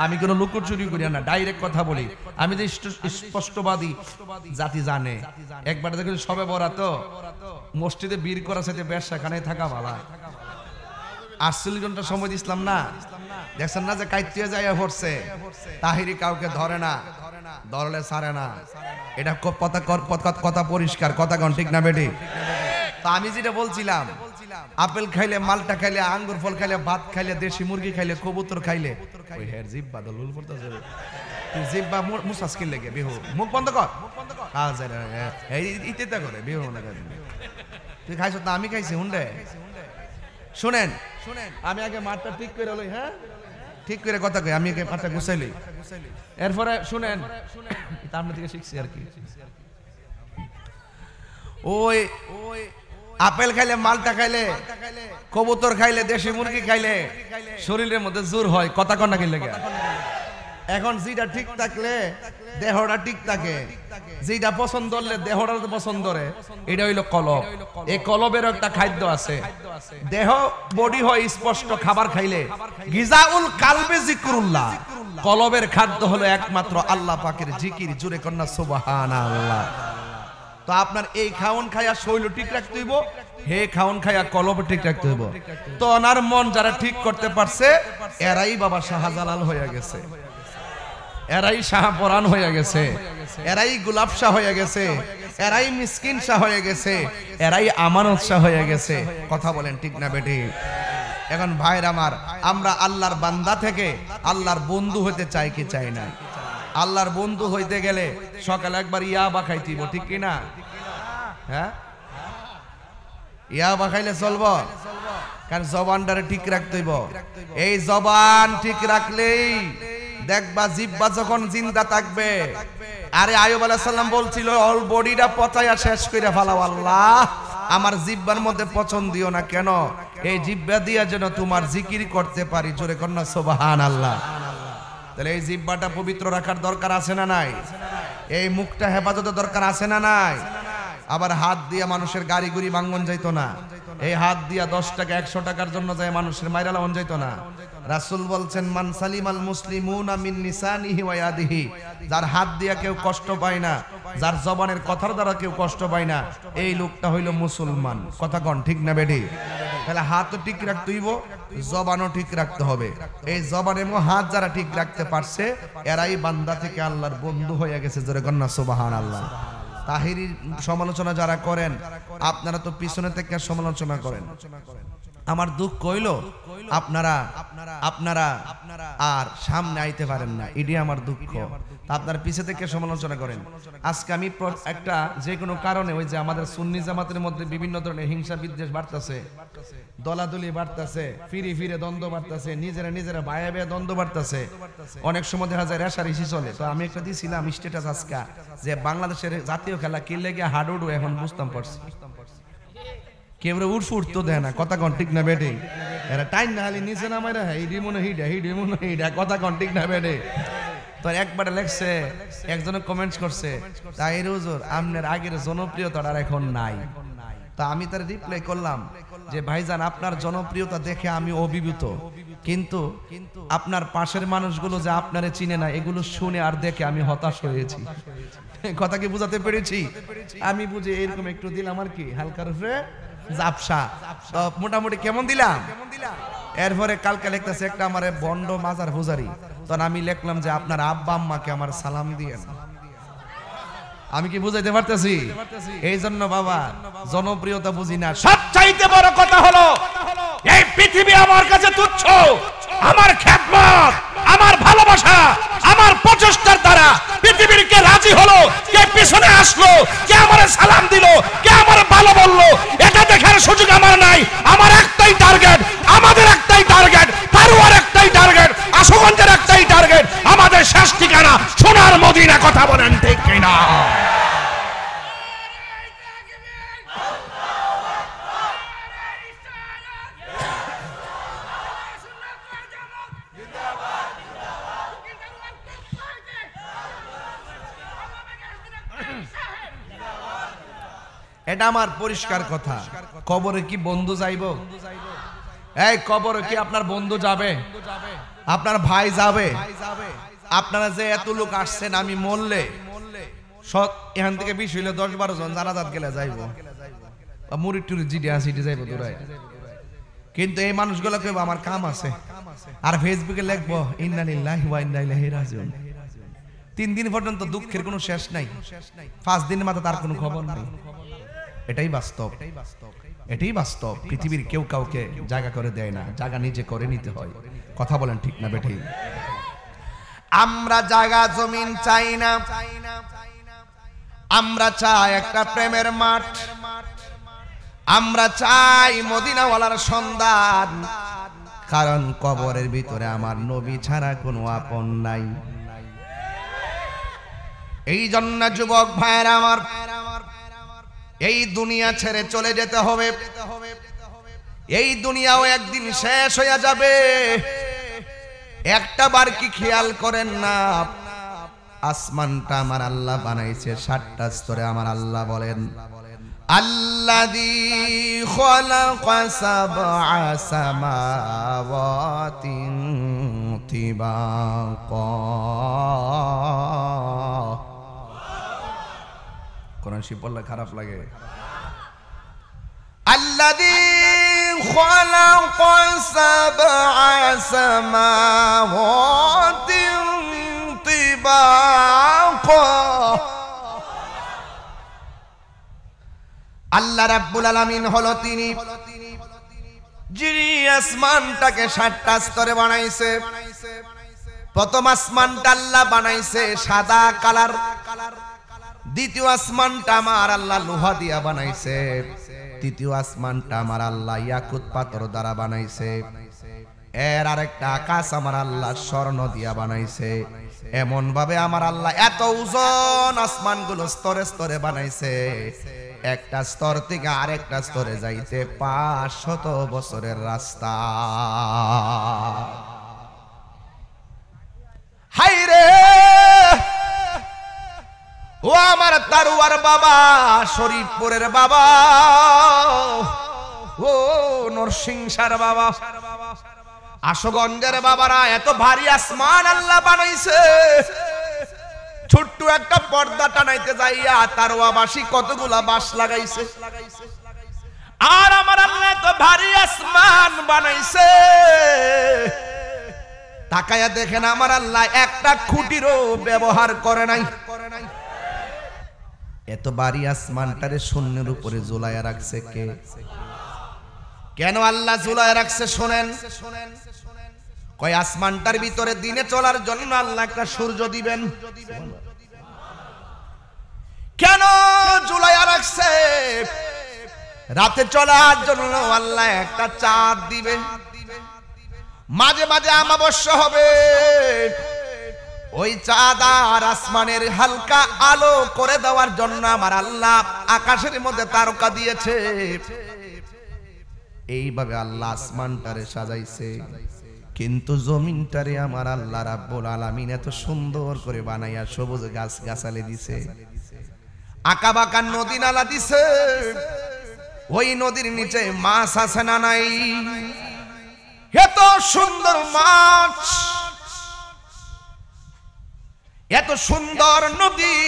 আমি কোনো লুকোচুরি করি না, ডাইরেক্ট কথা বলি। আমি যে স্পষ্টবাদী জাতি জানে। একবার দেখুন সবে বরাত মসজিদে বীর করার সাথে ব্যবসাখানে থাকা ভালা। 48 ঘন্টা সময় দিছিলাম না, দেখছেন না যে কাইতে যাইয়া পড়ছে। তাহিরি কাউকে ধরে না, ধরলে ছাড়ে না। এটা কথা পরিষ্কার, কথা কোন ঠিক না বেটি? তো আমি যেটা বলছিলাম, আপেল খাইলে, মালটা খাইলে, আঙ্গুর ফল খাইলে, ভাত খাইলে, দেশি মুরগি খাইলে, কবুতর খাইলে, ওই হের জিব্বা দলুল পড়তেছে। তুই জিব্বা মুসাস কিনলে গে বিহু, মুখ বন্ধ কর। এই ইতেটা করে বিহু না করে। তুই খাইছ না, আমি খাইছি হুন্ডে। শুনেন, আমি আগে মাঠটা ঠিক করে লই। হ্যাঁ, ঠিক করে কথা কই, আমি আগে মাঠটা গুছাইলি। এরপরে শুনেন, এটা আপনার থেকে শিখছি আর কি। ওই আপেল খাইলে, মালটা খাইলে, কবুতর খাইলে, দেশি মুরগি খাইলে শরীরের মধ্যে জোর হয়। কথা কন না কি লাগে? এখন যেটা ঠিক থাকলে দেহটা ঠিক থাকে, যেটা পছন্দ হলে দেহটা পছন্দ করে, এটা হইলো কলব। এই কলবের একটা খাদ্য আছে, দেহ বডি হয় স্পষ্ট খাবার খাইলে। গিজাউল কালবে জিকরুল্লাহ, কলবের খাদ্য হলো একমাত্র আল্লাহ পাকের জিকির। জোরে কন্যা সুবহানাল্লাহ। তো আপনার এই খাওন খায়া শৈল ঠিক রাখতে হইব, হে খাওন খায়া কলব ঠিক রাখতে হইব। তো ওনার মন যারা ঠিক করতে পারছে এরাই বাবা শাহজালাল হয়ে গেছে, এরাই শাহপরান হয়ে গেছে, এরাই গোলাপ শাহ হয়ে গেছে, এরাই মিসকিন শাহ হয়ে গেছে, এরাই আমানত শাহ হয়ে গেছে। কথা বলেন ঠিক না বেটি? এখন ভাইরা আমার, আমরা আল্লাহর বান্দা থেকে আল্লাহর বন্ধু হতে চাই কি চাই না? আল্লাহর বন্ধু হইতে গেলে সকালে একবার ইয়াবা খাইতিব, ঠিক কি না? হ্যাঁ, ইয়াবা খাইলে চলবো? কারণ জবানটারে ঠিক রাখতে হইব। এই জবান ঠিক রাখলেই দেখবা জিব্বা যখন জিন্দা থাকবে। আরে আইয়ুব আলাইহিস সালাম বলছিল, অল বডিটা পচাইয়া শেষ কইরা ফেলাও আল্লাহ, আমার জিব্বার মধ্যে পছন্দ দিও না। কেন? এই জিব্বা দিয়া যেন তোমার জিকির করতে পারি। জোরে কন্যা সুবহানাল্লাহ। তাহলে এই জিব্বাটা পবিত্র রাখার দরকার আছে না নাই? এই মুখটা হেফাজতের দরকার আছে না নাই? আবার হাত দিয়া মানুষের গাড়ি গুড়ি ভাঙ্গন যাইতো না। এই হাত দিয়া 10 টাকা 100 টাকার জন্য যায় মানুষের মাইরা লাগান যাইতো না। রাসূল বলছেন, মান সালিমাল মুসলিমুনা মিন নিসানিহি ওয়া ইয়াদিহি, যার হাত দিয়া কেউ কষ্ট পায় না, যার জবানের কথার দ্বারা কেউ কষ্ট পায় না, এই লোকটা হইল মুসলমান। কথা কোন ঠিক না বেডি? তাহলে হাতও ঠিক রাখতে হইব, জবানও ঠিক রাখতে হবে। এই জবান এবং হাত যারা ঠিক রাখতে পারছে এরাই বান্দা থেকে আল্লাহর বন্ধু হয়ে গেছে। জোরে কন্যা সুবহানাল্লাহ। তাহিরির সমালোচনা যারা করেন, আপনারা তো পিছনে থেকে সমালোচনা করেন। আমার দুঃখ হইল আপনারা আর সামনে আইতে পারেন না, এটাই আমার দুঃখ। আপনারা পিছে থেকে সমালোচনা করেন। আজকে আমি একটা যে কোনো কারণে, ওই যে আমাদের সুন্নি জামাতের মধ্যে বিভিন্ন ধরনের হিংসা বিদ্বেষ বাড়তেছে, দলাদলি বাড়তেছে, ফিরে ফিরে দ্বন্দ্ব বাড়তেছে, নিজেরা ভাইয়া ভাইয়া দ্বন্দ্ব বাড়তেছে, অনেক সময় দেখা যায় রেশারেশি চলে। তো আমি একটা দিয়েছিলাম স্ট্যাটাস আজকে, যে বাংলাদেশের জাতীয় খেলা কি লেগে হাডুডু এখন বুঝতাম পারছি। কেউ উঠফুট তো দেয় না। কথা কোন ঠিক না বেটে? এরা টাইম না হালি নিচে নামাইরা হিডি মনে হিডা। কথা কোন ঠিক না বেটে? তো একবারে লেখছে, একজনে কমেন্টস করছে, তাহির হুজুর আপনার আগের জনপ্রিয়তা আর এখন নাই। তা আমি তার রিপ্লাই করলাম যে ভাইজান, আপনার জনপ্রিয়তা দেখে আমি অভিভূত, কিন্তু আপনার পাশের মানুষগুলো যে আপনারে চিনে না, এগুলো শুনে আর দেখে আমি হতাশ হয়েছি। কথা কি বুঝাতে পেরেছি? আমি বুঝে এরকম একটু দিলাম আর কি, হালকার উপরে জাপসা। তো মোটামুটি কেমন দিলাম? এরপরে কালকে লিখতেছে একটা আমারে বন্ড মাজার পূজারি। তখন আমি লিখলাম যে আপনার আব্বা আম্মাকে আমার সালাম দিয়েন। আমি কি বুঝাইতে পারতেছি? এই জন্য বাবা জনপ্রিয়তা বুঝি না, সবচাইতে বড় কথা হলো এই পৃথিবী আমার কাছে তুচ্ছ। আমার খেদমত, আমার ভালোবাসা, আমার প্রচেষ্টার দ্বারা পৃথিবীর কে রাজি হলো, কে পিছনে আসলো, কে আমারে সালাম দিল, কে আমারে ভালো বললো, এটা দেখার সুযোগ আমার নাই। আমার একটাই টার্গেট, আমাদের একটাই টার্গেট, তারুয়ার একটাই টার্গেট, আশুগঞ্জের একটাই টার্গেট, আমাদের শেষ ঠিকানা সোনার মদিনা। কথা বলেন ঠিক কিনা? এটা আমার পরিষ্কার কথা। কবরে কি বন্ধু যাইব? এই কবরে কি আপনার বন্ধু যাবে? আপনার ভাই যাবে? আপনারা যে এত লোক আসছেন, আমি মরলে এখান থেকে 20 হইলে 10-12 জন জানাজাত গেলে যাইব, মুড়ি টুরি জিডি আসিটি যাইব দূরায়। কিন্তু এই মানুষগুলো কেউ আমার কাম আছে, আর ফেসবুকে লিখবো ইন্না লিল্লাহি ওয়া ইন্না ইলাইহি রাজিউন। 3 দিন পর্যন্ত দুঃখের কোনো শেষ নাই, 5 দিনের মাথা তার কোনো খবর নাই। এটাই বাস্তব, এটাই বাস্তব। পৃথিবীর কেউ কাউকে জায়গা করে দেয় না, জায়গা নিজে করে নিতে হয়। কথা বলেন ঠিক না বেঠি? আমরা জায়গা জমিন চাই না, আমরা চাই একটা প্রেমের মাঠ, আমরা চাই মদিনাওয়ালার সন্ধান। কারণ কবরের ভিতরে আমার নবী ছাড়া কোনো আপন নাই। এই জন্য যুবক ভাইয়েরা আমার, এই দুনিয়া ছেড়ে চলে যেতে হবে। এই দুনিয়াও একদিন শেষ হয়ে যাবে। একটা বার কি খেয়াল করেন না, আসমানটা আমার আল্লাহ বানাইছে 7টা স্তরে। আমার আল্লাহ বলেন আল্লাযী খালাকা সাবআ সামাওয়াতিন তিবাকা। কোরআন শরীফ পড়লে খারাপ লাগে। আল্লাযী খালাকা সাবআ সামাওয়াতিন তিবাকা। আল্লাহ রাব্বুল আলামিন হলো তিনি যিনি আসমানটাকে 7টা স্তরে বানাইছে। প্রথম আসমানটা আল্লাহ বানাইছে সাদা কালার, দ্বিতীয় আসমানটা আমার আল্লাহ লোহা দিয়া বানাইছে, তৃতীয় আসমানটা আমার আল্লাহ ইয়াকুত পাথর দ্বারা বানাইছে, এর আরেকটা আকাশ আমার আল্লাহ স্বর্ণ দিয়া বানাইছে। এমন ভাবে আমার আল্লাহ এত ওজন আসমানগুলো স্তরে স্তরে বানাইছে, একটা স্তর থেকে আরেকটা স্তরে যাইতে 500 বছরের রাস্তা। হাইরে ও আমার তারুয়ার বাবা, শরীফপুরের বাবা, ও নরসিংসার বাবা, আশুগঞ্জের বাবারা, এত ভারী আসমান আল্লাহ বানাইছে। ছোট্ট একটা পর্দা টানাইতে যাইয়া তারওয়াবাসী কতগুলা বাঁশ লাগাইছে। আর আমার আল্লাহ এত ভারী আসমান বানাইছে, তাকায়া দেখেন আমার আল্লাহ একটা খুঁটিরও ব্যবহার করে নাই। এত ভারী আসমানটারে শূন্যের উপরে ঝুলাইয়া রাখছে কে? কেন আল্লাহ ঝুলাইয়া রাখছে শোনেন। কয় আসমানটার ভিতরে দিনে চলার জন্য আল্লাহ একটা সূর্য দিবেন। কেন ঝুলাইয়া রাখছে? রাতে চলার জন্য আল্লাহ একটা চাঁদ দিবে। মাঝে মাঝে অমাবস্যা হবে, ওই চাঁদ আর আসমানের হালকা আলো করে দেওয়ার জন্য আমার আল্লাহ আকাশের মধ্যে তারকা দিয়েছে। এইভাবে আল্লাহ আসমানটারে সাজাইছে। কিন্তু জমিনটারে আমার আল্লাহ রাব্বুল আলামিন এত সুন্দর করে বানাইয়া সবুজ গাছ গাছালি দিছে, আঁকা বাঁকা নদী নালা দিছে। ওই নদীর নিচে মাছ আছে না নাই? এত সুন্দর মাছ, এত সুন্দর নদী,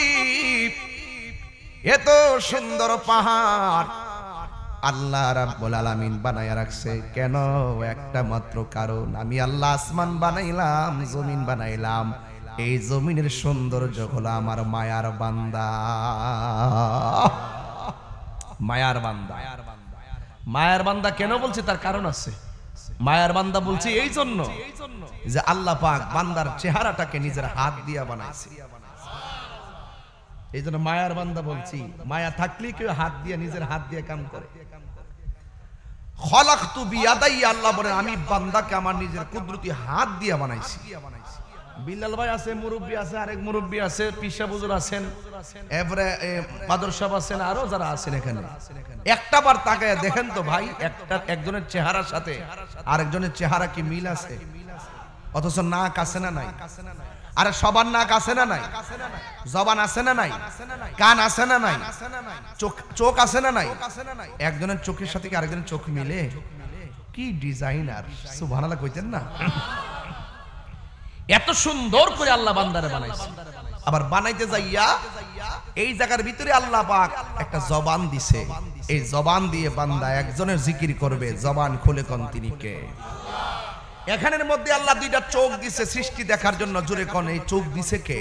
এত সুন্দর পাহাড়, আল্লাহ রাব্বুল আলামিন বানায়া রাখছে কেন? একটা মাত্র কারণ, আমি আল্লাহ আসমান বানাইলাম, জমিন বানাইলাম, এই জমিনের সৌন্দর্য হলো আমার মায়ার বান্দা। মায়ার বান্দা, মায়ার বান্দা কেন বলছে? তার কারণ আছে। মায়ার বান্দা বলছে এই জন্য যে আল্লাহ পাক বান্দার চেহারাটাকে নিজের হাত দিয়া বানাইছে। এই জন্য মায়ার বান্দা বলছি। মায়া থাকলে কেউ হাত দিয়ে, নিজের হাত দিয়ে কাম করে। খলাকতু বিয়াদাইয়া, আল্লাহ বলেন আমি বান্দাকে আমার নিজের কুদরতি হাত দিয়ে বানাইছি। বিল্লাল ভাই আছে, মুরব্বী আছে, আরেক মুরব্বী আছে, পিসা হুজুর আছেন, এবারে মাদর সাহেব আছেন, আরো যারা আছেন এখানে, একটা বার তাকায় দেখেন তো ভাই, একজনের চেহারার সাথে আরেকজনের চেহারা কি মিল আছে? অথচ নাক আছে না নাই? আরে সবার নাক আছে না নাই? জবান আছে না নাই? কান আছে না নাই? চোখ আছে না নাই? একজনের চোখের সাথে কি আরেকজনের চোখ মিলে? কি ডিজাইনার! সুবহানাল্লাহ কইতেন না? এত সুন্দর করে আল্লাহ বান্দারে বানাইছে। আবার বানাইতে যাইয়া এই জায়গার ভিতরে আল্লাহ পাক একটা জবান দিছে। এই জবান দিয়ে বান্দা একজনের জিকির করবে, জবান খুলে কোন তিনি কে? এখানের মধ্যে আল্লাহ দুইটা চোখ দিছে সৃষ্টি দেখার জন্য, জোরে কোন এই চোখ দিছে কে?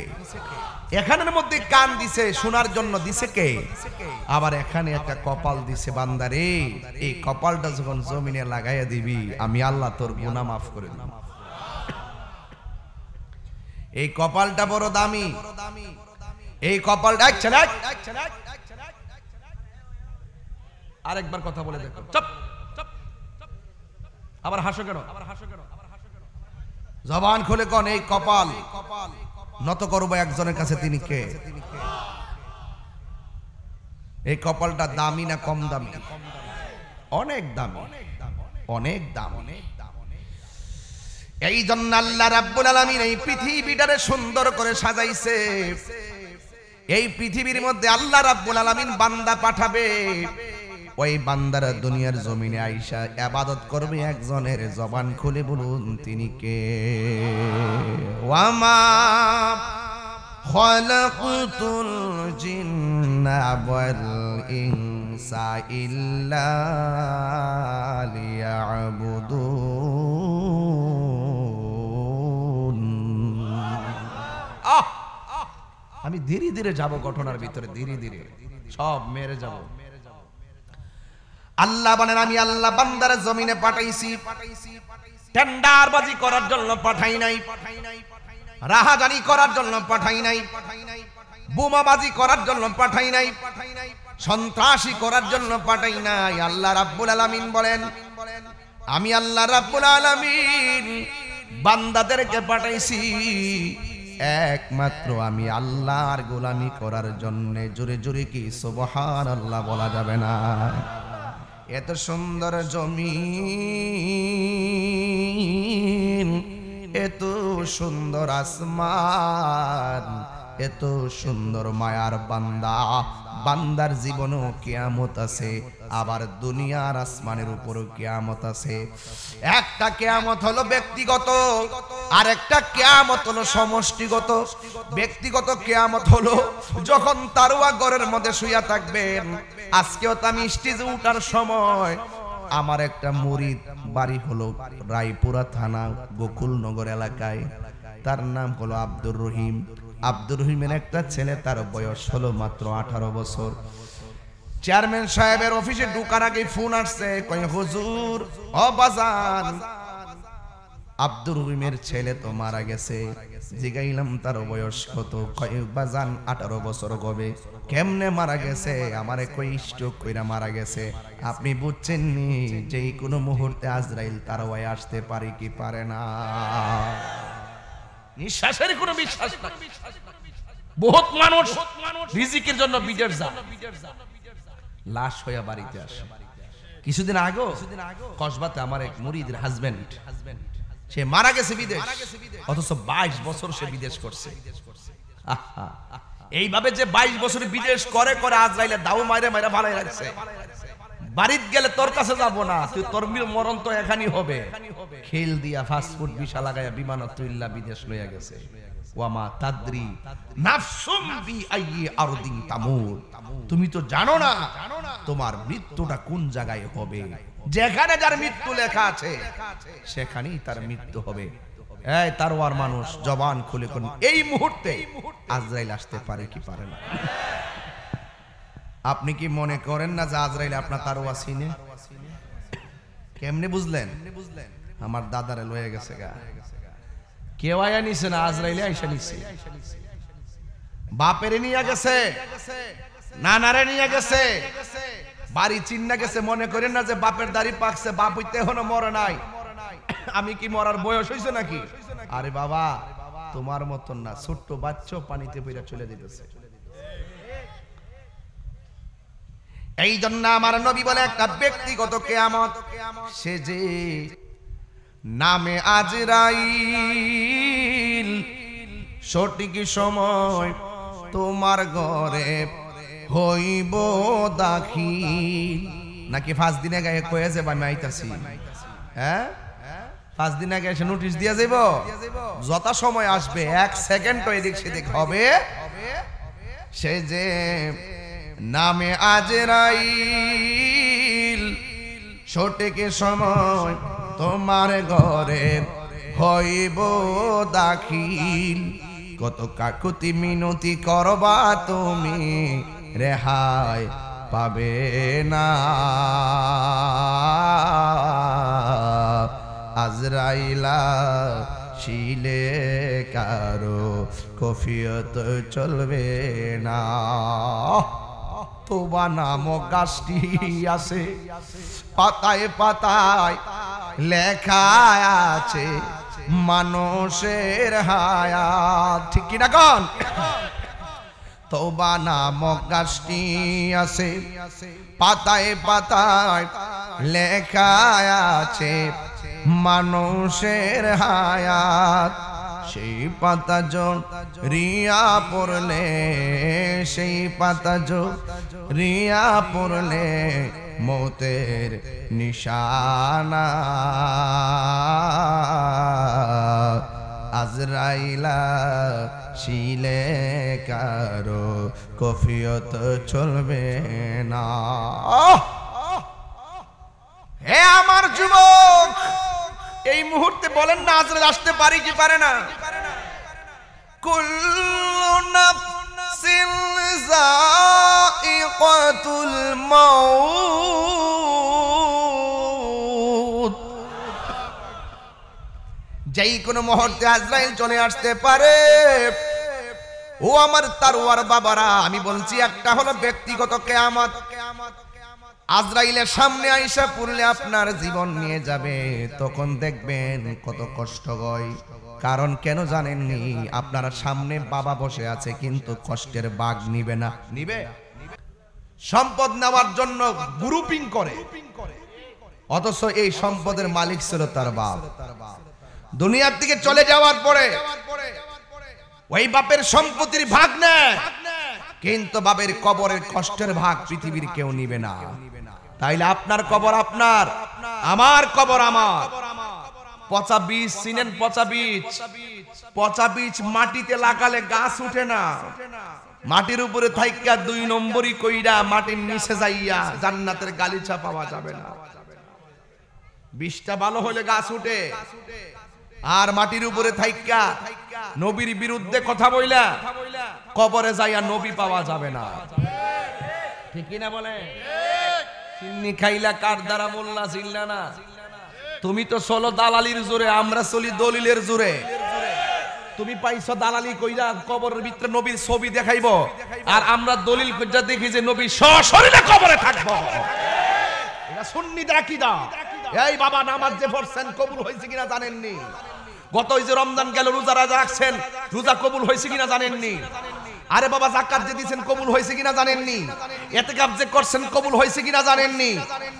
এখানের মধ্যে কান দিছে শোনার জন্য, দিছে কে? আবার এখানে একটা কপাল দিছে বান্দারে, এই কপালটা যখন জমিনে লাগাইয়া দিবি আমি আল্লাহ তোর গুনাহ মাফ করে দিব। এই কপালটা বড় দামি। এই কপালটা আরেকবার কথা বলে দেখো। চুপ। আবার হাসো কেন? জবান খুলে কোন এই কপাল নত করবো একজনের কাছে, তিনি কে? এই কপালটা দামি না কম দামি? অনেক দামি, অনেক দামি। এই জন্য আল্লাহ রাব্বুল আলামিন এই পৃথিবীটারে সুন্দর করে সাজাইছে। এই পৃথিবীর মধ্যে আল্লাহ রাব্বুল আলামিন বান্দা পাঠাবে, ওই বান্দারা দুনিয়ার জমিনে আইসা ইবাদত করবে একজনের। জবান খুলে বলুন তিনি কে? ওয়ামা খালাকুতুল জিন্না ওয়াল ইনসা ইল্লা লিয়াবুদুন। আমি ধীরে ধীরে যাব ঘটনার ভিতরে, ধীরে ধীরে সব মেরে যাব। আল্লাহ বলেন আমি আল্লাহ বান্দার জমিনে পাঠাইছি, টেন্ডারবাজি করার জন্য পাঠাই নাই, রাহাজানি করার জন্য পাঠাই নাই, বোমাবাজি করার জন্য পাঠাই নাই, সন্ত্রাসী করার জন্য পাঠাই নাই। আল্লাহ রাব্বুল আলামিন বলেন আমি আল্লাহ রাব্বুল আলামিন বান্দাদেরকে পাঠাইছি একমাত্র আমি আল্লাহর গোলামি করার জন্য। জোরে জোরে কি সুবহানাল্লাহ বলা যাবে না? এত সুন্দর জমিন, এত সুন্দর আসমান, এত সুন্দর মায়ার বান্দা। বান্দার জীবনও কিয়ামত আছে, আবার দুনিয়ার আসমানের উপরও কিয়ামত আছে। একটা কিয়ামত হলো ব্যক্তিগত, আর একটা কিয়ামত হলো সমষ্টিগত। ব্যক্তিগত কিয়ামত হলো যখন তারওয়া ঘরের মধ্যে শুইয়া থাকবেন। আজকেও তো আমি স্টেজে উঠার সময় আমার একটা মুরিদ, বাড়ি হলো রায়পুরা থানা গোকুলনগর এলাকায়, তার নাম হলো আব্দুর রহিম। আব্দুর রহিমের একটা ছেলে, তার বয়স হলো মাত্র 18 বছর। চেয়ারম্যান সাহেবের অফিসে ঢোকার আগে ফোন আসছে, কয় হুজুর ও বাজান আব্দুর রহিমের ছেলে তো মারা গেছে। জিগাইলাম তার বয়স কত? কয় বাজান 18 বছর হবে। কেমনে মারা গেছে? আমারে কই স্ট্রোক কইরা মারা গেছে। আপনি বুঝছেন নি যে কোনো মুহূর্তে আজরাইল তার ওয়াই আসতে পারে কি পারে না? নিঃশ্বাসের কোনো বিশ্বাস নাই। বহুত মানুষ রিজিকের জন্য বিদেশ যায়, লাশ হইয়া বাড়িতে আসে। কিছুদিন আগে কসবাতে আমার এক মুরিদের হাজবেন্ড, সে মারা গেছে বিদেশ, অথচ 22 বছর সে বিদেশ করছে। এইভাবে যে 22 বছর বিদেশ করে করে আজরাইলে দাও মাইরে মাইরা ভালাই রাখছে। বাড়িতে গেলে তোর কাছে যাব না, তুই তোর মরণ তো এখানেই হবে। খেল দিয়া ফাস্টফুড ভিসা লাগাইয়া বিমানতুল্লাহ বিদেশ লইয়া গেছে। ওয়ামা তাদরি নাফসুম বি আইয়ি আরদিন তামুত। তুমি তো জানো না তোমার মৃত্যুটা কোন জায়গায় হবে। যেখানে যার মৃত্যু লেখা আছে সেখানেই তার মৃত্যু হবে। এই তারওয়ার মানুষ জবান খুলে কোন এই মুহূর্তে আজরাইল আসতে পারে কি পারে না? আপনি কি মনে করেন না যে আজরাইল আপনার তারওয়া চিনে? কেমনে বুঝলেন? আমার দাদারে লয়ে গেছে গা, কেউ আয়া নিছে না, আজরাইলে আইসা নিছে। বাপেরে নিয়ে গেছে, নানারে নিয়ে গেছে, বাড়ি চিন্না গেছে। মনে করেন না যে বাপের দাড়ি পাকছে, বাপ হইতে এখনো মরে নাই, আমি কি মরার বয়স হইছে নাকি? আরে বাবা তোমার মতন না, ছোট্ট বাচ্চা পানিতে পড়ে চলে যেতেছে। এই জন্য আমার নবী বলে একটা ব্যক্তিগত কিয়ামত, সে যে নামে আজরাইল সঠিক সময় তোমার ঘরে হইব দাখিল। নাকি 5 দিন আগে কয়ে যাবে আমি আইতাছি? হ্যাঁ 5 দিন আগে এসে নোটিশ দিয়ে যাব? যত সময় আসবে 1 সেকেন্ড এদিক সেদিক হবে। সে যে নামে আজরাইল সঠিক সময় তোমার ঘরে হইব দাখিল। কত কাকুতি মিনতি করবা তুমি, রেহাই পাবে না। আজরাইলা শিলে কারো কফিয়ত চলবে না। তোবা নামক গাছটি আছে, পাতায় পাতায় লেখা আছে মানুষের হায়াত। ঠিক কিনা কোন? তোবা নামক গাছটি আছে, পাতায় পাতায় লেখা আছে মানুষের হায়াত। সেই পাতা রিয়া পড়লে, সেই পাতা রিয়া পড়লে মৌতের নিশানা। আজরাইলা শিলে কারো কফিয়ত চলবে না। হে আমার যুবক, এই মুহূর্তে বলেন না আজরাইল আসতে পারে কি পারে না? কুল্লু নাফসিন যায়িকাতুল মাউত। যেই কোনো মুহূর্তে আজরাইল চলে আসতে পারে। ও আমার তারওয়ার বাবারা, আমি বলছি একটা হলো ব্যক্তিগত কিয়ামত। আজরাইলের সামনে আইসা পড়লে আপনার জীবন নিয়ে যাবে, তখন দেখবেন কত কষ্ট হয়। কারণ কেন জানেননি? আপনার সামনে বাবা বসে আছে কিন্তু কষ্টের ভাগ নিবে না। নিবে? সম্পদ নেওয়ার জন্য গ্রুপিং করে, অথচ এই সম্পদের মালিক ছিল তার বাপ। দুনিয়ার দিকে চলে যাওয়ার পরে ওই বাপের সম্পত্তির ভাগ নেয়, কিন্তু বাপের কবরের কষ্টের ভাগ পৃথিবীর কেউ নিবে না। তাইলে আপনার কবর আপনার, আমার কবর আমার। পচা বীজ চিনেন? পচা বীজ, পচা বীজ মাটিতে লাগালে গাছ উঠে না। মাটির উপরে থাইকা 2 নম্বরই কইরা মাটির নিচে যাইয়া জান্নাতের গালিচা পাওয়া যাবে না। বীজটা ভালো হলে গাছ উঠে, আর মাটির উপরে থাইকা নবীর বিরুদ্ধে কথা বইলা কবরে যাইয়া নবী পাওয়া যাবে না। ঠিক কি না বলে? চিন্নি খাইলা কার দ্বারা মোল্লা চিল্লা না। তুমি তো চলো দালালির জোরে, আমরা চলি দলিলের জোরে। তুমি পাইছো দালালি কইরা কবরের ভিতরে নবীর ছবি দেখাইবো, আর আমরা দলিল কইরা দেখি যে নবী সশরীরে কবরে থাকবো। এটা সুন্নিদের আকীদা। এই বাবা নামাজ যে পড়ছেন কবুল হয়েছে কিনা জানেননি? গত ওই যে রমজান গেল, রোজা রাখছেন, রোজা কবুল হয়েছে কিনা জানেননি? আরে বাবা যাকাত যে দিয়েছেন কবুল হয়েছে কিনা জানেননি? ইতিকাফ যে করছেন কবুল হয়েছে কিনা জানেননি?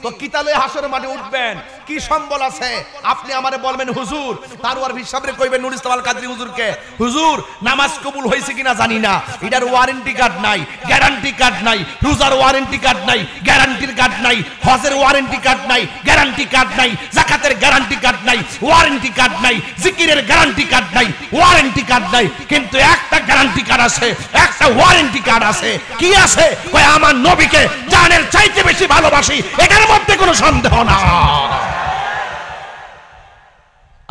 তো কিতালে হাসরের মাঠে উঠবেন, কি সম্বল আছে? আপনি আমারে বলবেন হুজুর, তারওয়ার হিসাবে কইবেন নুর ইসলাম আল কাদরি হুজুরকে, হুজুর নামাজ কবুল হয়েছে কিনা জানি না, এটার ওয়ারেন্টি কার্ড নাই, গ্যারান্টি কার্ড নাই, রোজার ওয়ারেন্টি কার্ড নাই, গ্যারান্টির কার্ড নাই, হজের ওয়ারেন্টি কার্ড নাই, গ্যারান্টি কার্ড নাই, যাকাতের গ্যারান্টি কার্ড নাই, ওয়ারেন্টি কার্ড নাই, জিকিরের গ্যারান্টি কার্ড নাই, ওয়ারেন্টি কার্ড নাই, কিন্তু একটা গ্যারান্টি কার্ড আছে। একটা ওয়ারেন্টি কার্ড আছে। কি আছে? কয় আমার নবীকে জানের চাইতে বেশি ভালোবাসি, এটার মধ্যে কোনো সন্দেহ না।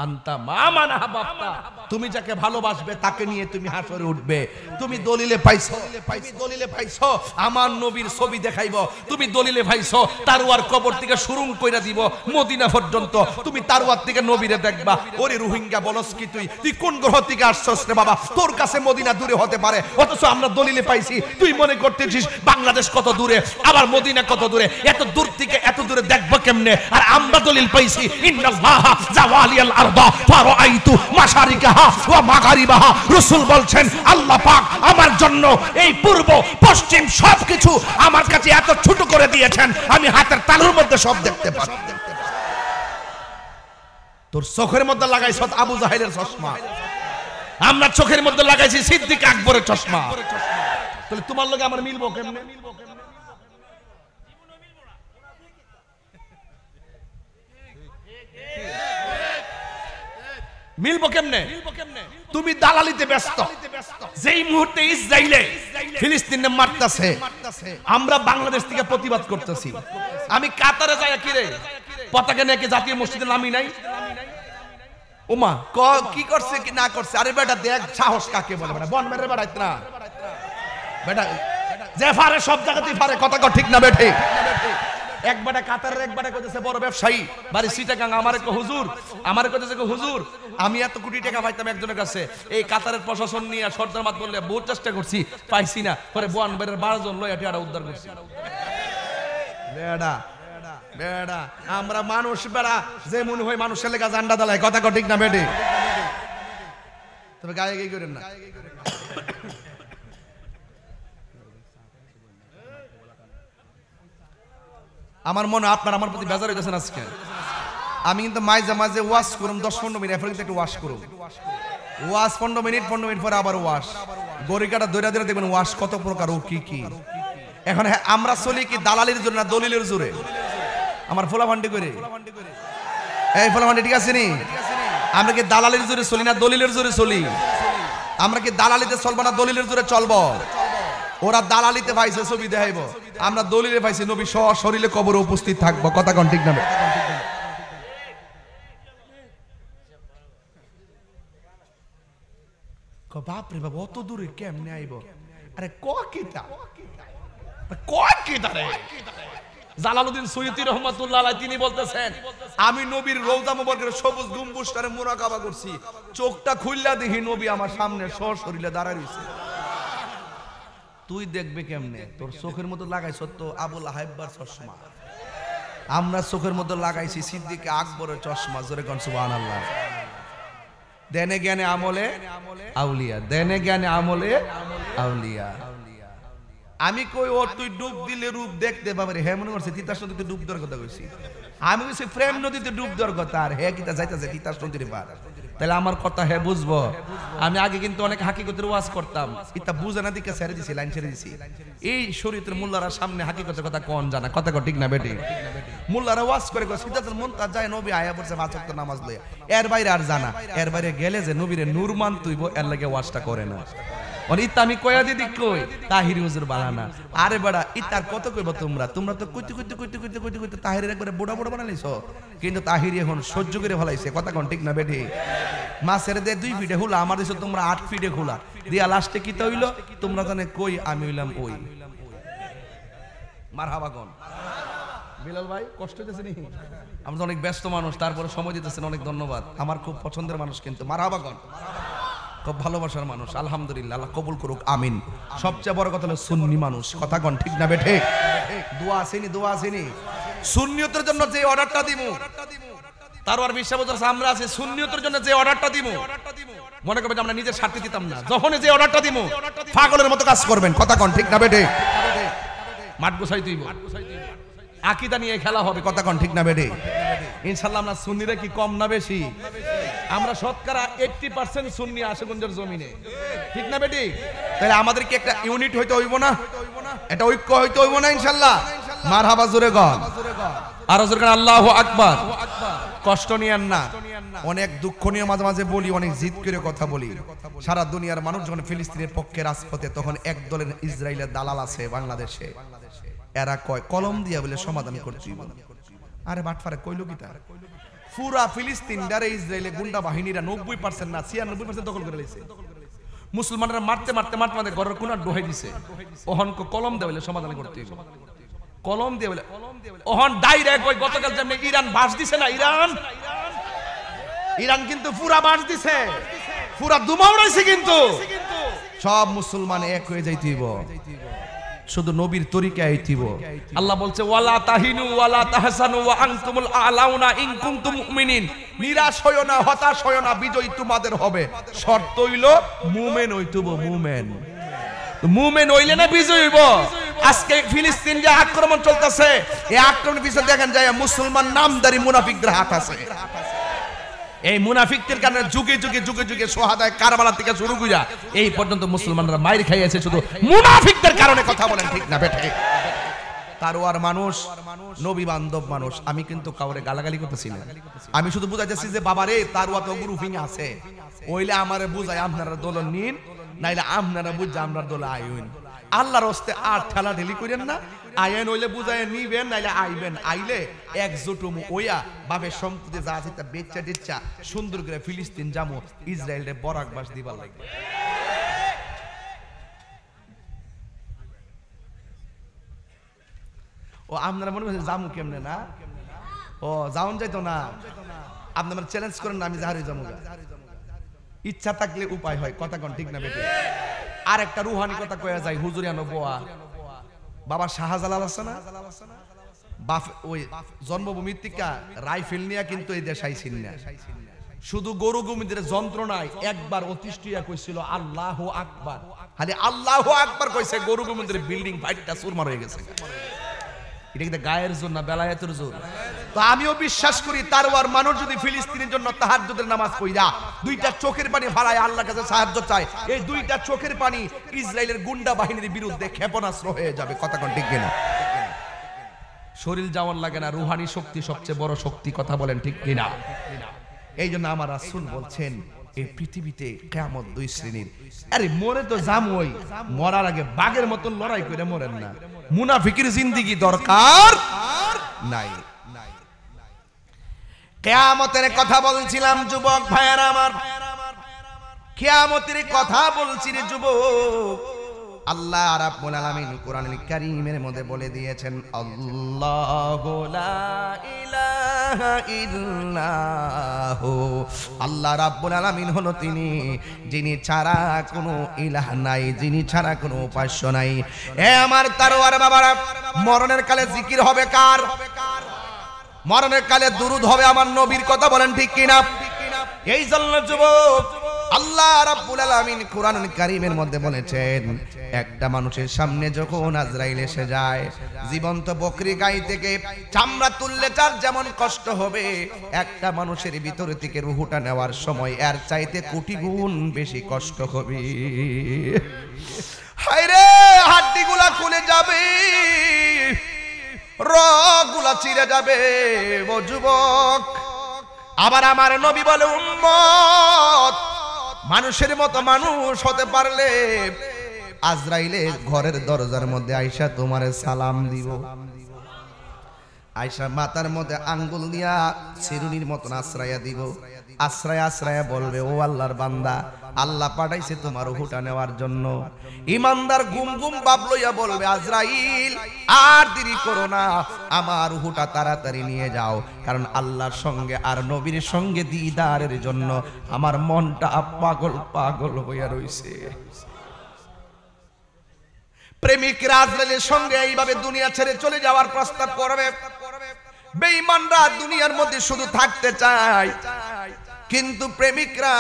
আন্তা মা মান আহবাবতা, তুমি যাকে ভালোবাসবে তাকে নিয়ে তুমি হাসরে উঠবে। তুমি দলিলে পাইছো, তুমি দলিলে পাইছো আমার নবীর ছবি দেখাইবো, তুমি দলিলে পাইছো তারওয়ার কবর থেকে শুরু কইরা দিব মদিনা পর্যন্ত, তুমি তারওয়ার থেকে নবীরে দেখবা। ওরে রোহিঙ্গা বলস কি তুই কোন গ্রহ থেকে আসছস রে বাবা? তোর কাছে মদিনা দূরে হতে পারে, অথচ আমরা দলিলে পাইছি। তুই মনে করতেছিস বাংলাদেশ কত দূরে, আবার মদিনা কত দূরে? এত দূর থেকে এত দূরে দেখবো কেমনে? আর আমরা দলিল পাইছি ইন্নাল্লাহা জাওয়ালিয়াল আরদা ফারাআইতু মাশারিকাহা ওয়া মাগারিবাহা। রাসূল বলছেন আল্লাহ পাক আমার জন্য এই পূর্ব পশ্চিম সবকিছু আমার কাছে এত ছোট করে দিয়েছেন, আমি হাতের তালুর মধ্যে সব দেখতে পাই। তোর চোখের মধ্যে লাগাইছ আবু জাহেলের চশমা, আমরা চোখের মধ্যে লাগাইছি সিদ্দিক আকবরের চশমা। তাহলে তোমার লগে আমার মিলবো কেমনে? মিলবো কেমনে? তুমি দালালিতে ব্যস্ত। যেই মুহূর্তে ইসরায়েলে ফিলিস্তিনে মারতাছে, আমরা বাংলাদেশ থেকে প্রতিবাদ করতেছি। আমি কাতারে যাই কি রে পতাকা নিয়ে জাতীয় মসজিদে নামি নাই। ওমা কি করছে কি না করছে? আরে বেটা দেখ সাহস কাকে বলে, বেটা বন মেরে বেড়াইত না বেটা, যে ফারে সব জায়গাতেই ফারে, কথা ঠিক না বেঠে? একবারে কাতারের একবারে কইতেছে বড় ব্যবসায়ী বাড়ি চিটাগাং, আমারে কো হুজুর, আমারে কইতেছে কো হুজুর আমি এত কোটি টাকা পাইতাম একজনের কাছে, এই কাতারের প্রশাসন নিয়ে সর্দার মাত বললে বহুত চেষ্টা করছি পাইছি না, পরে বোয়ান বেরের 12 জন লইয়া টিয়াটা উদ্ধার করছি। বেড়া বেড়া আমরা মানুষ বেড়া, যে মনে হয় মানুষের লেগা জান্ডা দালায়, কথা ঠিক না বেটে? তবে গায়ে গায়ে করেন না। আমার মনে আপনার আমার প্রতি বেজার হইতেছেন আজকে। আমি কিন্তু মাঝে মাঝে ওয়াশ করুম 10-15 মিনিট, এখন একটু ওয়াশ করুম। ওয়াশ 15 মিনিট পরে আবার ওয়াশ। গরিকাটা দৈরা দৈরা দেখবেন ওয়াশ কত প্রকার ও কি কি। এখন আমরা চলি কি দালালির জন্য না দলিলের জোরে? আমার ফোলাফান্ডি করে এই ফোলাফান্ডি ঠিক আছে নি? আমরা কি দালালির জোরে চলি না দলিলের জোরে চলি? আমরা কি দালালিতে চলবো না দলিলের জোরে চলবো? ওরা দালালিতে পাইছে ছবি দেখাইব, আমরা দলিলে পাইছি নবী সশরীরে কবরে উপস্থিত থাকবো, কথা কোন ঠিক না? বাপ রে বাপ অত দূরে কেমনে আইব? আরে জালালউদ্দিন সৈয়দী রহমাতুল্লাহ আলাইহি তিনি বলতেছেন আমি নবীর রওজা মুবারকের সবুজ গম্বুজটারে মুরাকাবা করছি, চোখটা খুললা দেখি নবী আমার সামনে সশরীরে দাঁড়ায় রইছে। তুই দেখবে কেমনে? তোর চোখের মধ্যে লাগাইছ তো আবুল আহাইবার চশমা, আমরা চোখের মধ্যে লাগাইছি সিদ্দিক আকবরের চশমা। জোরে কোন সুবহানাল্লাহ। দেনে জ্ঞানে আমলে আউলিয়া, দেনে জ্ঞানে আমলে আউলিয়া। আমি কই ও তুই ডুব দিলে রূপ দেখতে পাবে রে, হে মনে করছে তিতাস নদীতে ডুব দেওয়ার কথা কইছি। আমি কইছি প্রেম নদীতে ডুব দেওয়ার কথা, আর হে কিতা যাইতাছে তিতাস নদীর পার। তাহলে আমার কথা হে বুঝবো? আমি আগে কিন্তু অনেক হাকিকতের ওয়াজ করতাম, ইতা বুঝে না দিকে ছেড়ে দিছি, লাইন ছেড়ে দিছি। এই শরীয়তের মোল্লারা সামনে হাকিকতের কথা কোন জানা, কথা ঠিক না বেটি? মোল্লারা ওয়াজ করে সিদ্ধাতুল মুনতাহা যায় নবী আয়া পড়ছে 5 ওয়াক্ত নামাজ লইয়া, এর বাইরে আর জানা, এর বাইরে গেলে যে নবীরে নূর মান তুইব, এর লাগে ওয়াজটা করে না। আমি কয়া দিদি কই তাহিরি হুজুর বানানা। আরে বড়া ইতার কত কইব তোমরা? তোমরা তো কইতে কইতে কইতে কইতে কইতে কইতে তাহিরের একবারে বড় বড় বানাইছো, কিন্তু তাহিরি এখন সহ্য করে ফলাইছে, কথা কোন ঠিক না বেটি? মাছের দে 2 ফিটে হুলা, আমার দেশে তোমরা 8 ফিটে খোলা দিয়া, লাস্টে কি হইলো তোমরা জানে কই আমি হইলাম ওই। মারহাবা কোন বিলাল ভাই, কষ্ট হইতেছে নি? আমরা অনেক ব্যস্ত মানুষ, তারপরে সময় দিতেছেন, অনেক ধন্যবাদ। আমার খুব পছন্দের মানুষ, কিন্তু মারহাবা কোন খুব ভালোবাসার মানুষ। আলহামদুলিল্লাহ, আল্লাহ কবুল করুক, আমিন। সবচেয়ে বড় কথা হলো সুন্নি মানুষ, কথা কোন ঠিক না বেঠে? দোয়া আসেনি, দোয়া আসেনি। সুন্নিয়তের জন্য যে অর্ডারটা দিমু, তারপর 20 বছর আমরা আছি, সুন্নিয়তের জন্য যে অর্ডারটা দিমু মনে করবেন আমরা নিজের স্বার্থে দিতাম না। যখন যে অর্ডারটা দিমু পাগলের মতো কাজ করবেন, কথা কোন ঠিক না বেঠে? মাঠ গোছাই তুইব, আকীদা নিয়ে খেলা হবে, কথা কোন ঠিক না বেঠে? ইনশাআল্লাহ আমরা সুন্নিরা কি কম না বেশি? আমরা শতকরা 80% সুন্নি আশুগঞ্জের জমিনে, ঠিক না বেটি? তাহলে আমাদের কি একটা ইউনিট হইতে হইব না? এটা ঐক্য হইতে হইব না ইনশাআল্লাহ? মারহাবা জোরে গন, আর জোরে গন আল্লাহু আকবার। কষ্ট নিয়েন না, অনেক দুঃখ নিয়ে মাঝে মাঝে বলি, অনেক জিদ করে কথা বলি। সারা দুনিয়ার মানুষ যখন ফিলিস্তিনের পক্ষে রাজপথে, তখন এক দলের ইসরায়েলের দালাল আছে বাংলাদেশে, এরা কয় কলম দিয়া বলে সমাধান করতে। আরে বাটফারে কইলো কি তার পুরা ফিলিস্তিন দ্বারা ইসরায়েলের গুন্ডা বাহিনীরা 90% না 96% দখল করে লইছে। মুসলমানরা মারতে মারতে মারতে মারতে ঘরের কোণা ডোহাই দিছে। ওহন কলম দেয়া বলে সমাধান করতে, কলম দিয়ে বলে ওহন ডাইরেক্ট ওই গতকাল যেমন ইরান বাস দিছে না, ইরান কিন্তু পুরা বাস দিছে, পুরা দুমাও রইছে, কিন্তু সব মুসলমান এক হয়ে যাইতিব, শুধু নবীর তরিকা আইতিব। আল্লাহ বলছে ওয়ালা তাহিনু ওয়ালা তাহসানু ওয়া আনতুমুল আলাউনা ইন কুনতুম মুমিনিন, নিরাশ হয়ো না, হতাশ হয়ো না, বিজয় তোমাদের হবে, শর্ত হইল মুমিন হইতুব। মুমিন হইলে না বিজয় হইব। আজকে ফিলিস্তিন যে আক্রমণ চলতেছে, এই আক্রমণের পিছনে দেখেন যায় মুসলমান নামদারি মুনাফিকদের হাত আছে। এই মুনাফিকদের কারণে যুগে যুগে যুগে যুগে সোহাদায় কারবালা থেকে শুরু কইরা এই পর্যন্ত মুসলমানরা মাইর খাইয়েছে শুধু মুনাফিকদের কারণে। কথা বলেন ঠিক না বেঠে? তারওয়ার মানুষ, নবী বান্ধব মানুষ। আমি কিন্তু কাউরে গালাগালি করতেছি না, আমি শুধু বুঝাইতেছি যে বাবা রে তারওয়া তো গ্রুপিং আছে, ওইলে আমারে বুঝাই আপনারা দল নিন, নাইলে আপনারা বুঝা আমরা দল আইন। আল্লাহর হস্তে আর ঠেলা ঢেলি করেন না, আইন হইলে বুঝায় নিবেন, নাইলে আইবেন। আইলে একজোট ওইয়া বাপের সম্পত্তি যা আছে তা বেচা টেচা সুন্দর করে ফিলিস্তিন জামো, ইসরায়েলের বরাক বাস দিবার লাগবে। ও আপনারা মনে করছেন জামু কেমনে না? ও যাওন যাইতো না, আপনারা চ্যালেঞ্জ করেন না, আমি জাহারি জামু। ইচ্ছা থাকলে উপায় হয়, কথা কোন ঠিক না বেটে? আর একটা রুহানি কথা কয়া যায়, হুজুরিয়ানো বোয়া বাবা শাহজালাল আছে না, বাপ ওই জন্মভূমির থেকে রাইফেল নিয়ে কিন্তু এই দেশ আইছিল না, শুধু গরু গুমিদের যন্ত্রণায় একবার অতিষ্ঠিয়া কইছিল আল্লাহু আকবার, খালি আল্লাহু আকবার কইছে, গরু গুমিদের বিল্ডিং ফাইটটা চুরমার হয়ে গেছে। এটা কিন্তু গায়ের জন্য না, বেলায়েতের জন্য। তো আমিও বিশ্বাস করি তারওয়ার মানুষ যদি ফিলিস্তিনের জন্য তাহাজ্জুদের নামাজ পড়া দুইটা চোখের পানি ফালায় আল্লাহর কাছে সাহায্য চায়, এই দুইটা চোখের পানি ইসরায়েলের গুন্ডা বাহিনীর বিরুদ্ধে ক্ষেপণাস্ত্র হয়ে যাবে। কথা কোন ঠিক কিনা? শরীর যাওয়ার লাগে না, রুহানি শক্তি সবচেয়ে বড় শক্তি। কথা বলেন ঠিক কিনা? এই জন্য আমার রাসূল বলছেন এই পৃথিবীতে কিয়ামত দুই শ্রেণীর। আরে মরে তো জামই, মরার আগে বাঘের মতন লড়াই করে মরেন না। মুনাফিকের জিন্দেগি দরকার নাই। কিয়ামতের কথা বলছিলাম যুবক ভাইয়েরা আমার, কিয়ামতের কথা বলছি রে যুবক। আল্লাহ রাব্বুল আলামিন কোরআনুল কারীমের মধ্যে বলে দিয়েছেন আল্লাহু লা ইলাহা ইল্লাহু, আল্লাহ রাব্বুল আলামিন হলো তিনি যিনি ছাড়া কোনো ইলাহ নাই, যিনি ছাড়া কোনো উপাস্য নাই। এ আমার তারওয়ার বাবারা, মরণের কালে জিকির হবে কার? মরণের কালে দুরূদ হবে আমার নবীর। কথা বলেন ঠিক কিনা? এই জন্য যুবক আল্লাহ রাব্বুল আলামিন কোরআনুল কারীমের মধ্যে বলেছেন একটা মানুষের সামনে যখন আজরাইল এসে যায়, জীবন্ত বকরি গাই থেকে চামড়া তুললে তার যেমন কষ্ট হবে, একটা মানুষের ভিতর থেকে রূহটা নেওয়ার সময় এর চাইতে কোটি গুণ বেশি কষ্ট হবে। হায়রে হাড্ডিগুলা খুলে যাবে, রগগুলা চিরে যাবে ও যুবক। আবার আমার নবী বলে উম্মত মানুষের মতো মানুষ হতে পারলে আজরাইলের ঘরের দরজার মধ্যে আয়সা তোমারে সালাম দিব, আয়সা মাথার মধ্যে আঙ্গুল দিয়া চিরুনির মতন আশ্রয়া দিব, আশ্রয় আশ্রয়া বলবে ও আল্লাহর বান্দা, আল্লাহ পাঠাইছে তোমার রূহটা নেওয়ার জন্য। ইমানদার গুম গুম ভাব লইয়া বলবে আজরাইল আর দেরি করো না, আমার রূহটা তাড়াতাড়ি নিয়ে যাও, কারণ আল্লাহর সঙ্গে আর নবীর সঙ্গে দিদারের জন্য আমার মনটা পাগল পাগল হইয়া রইছে। প্রেমিকরা আজরাইলের সঙ্গে এইভাবে দুনিয়া ছেড়ে চলে যাওয়ার প্রস্তাব করবে। বেঈমানরা দুনিয়ার মধ্যে শুধু থাকতে চায়, কিন্তু প্রেমিকরা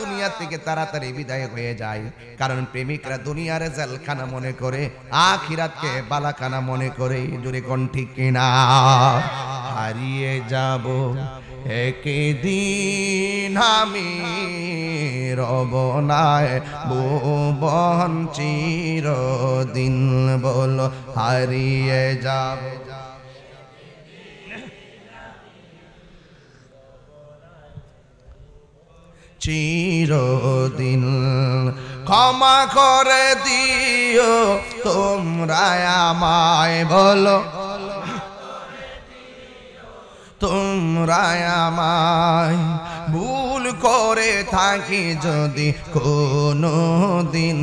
দুনিয়া থেকে তাড়াতাড়ি বিদায় হয়ে যায়, কারণ প্রেমিকরা দুনিয়ার জেলখানা মনে করে, আখিরাতকে বালাখানা মনে করে। জোরে কোন ঠিক কিনা? হারিয়ে যাব একদিন আমি, রব না ভুবন চিরদিন, বলো হারিয়ে যাব। চিরদিন ক্ষমা করে দিও তোমরা আমায় বলো তোমরা আমায় ভুল করে থাকি যদি কোনো দিন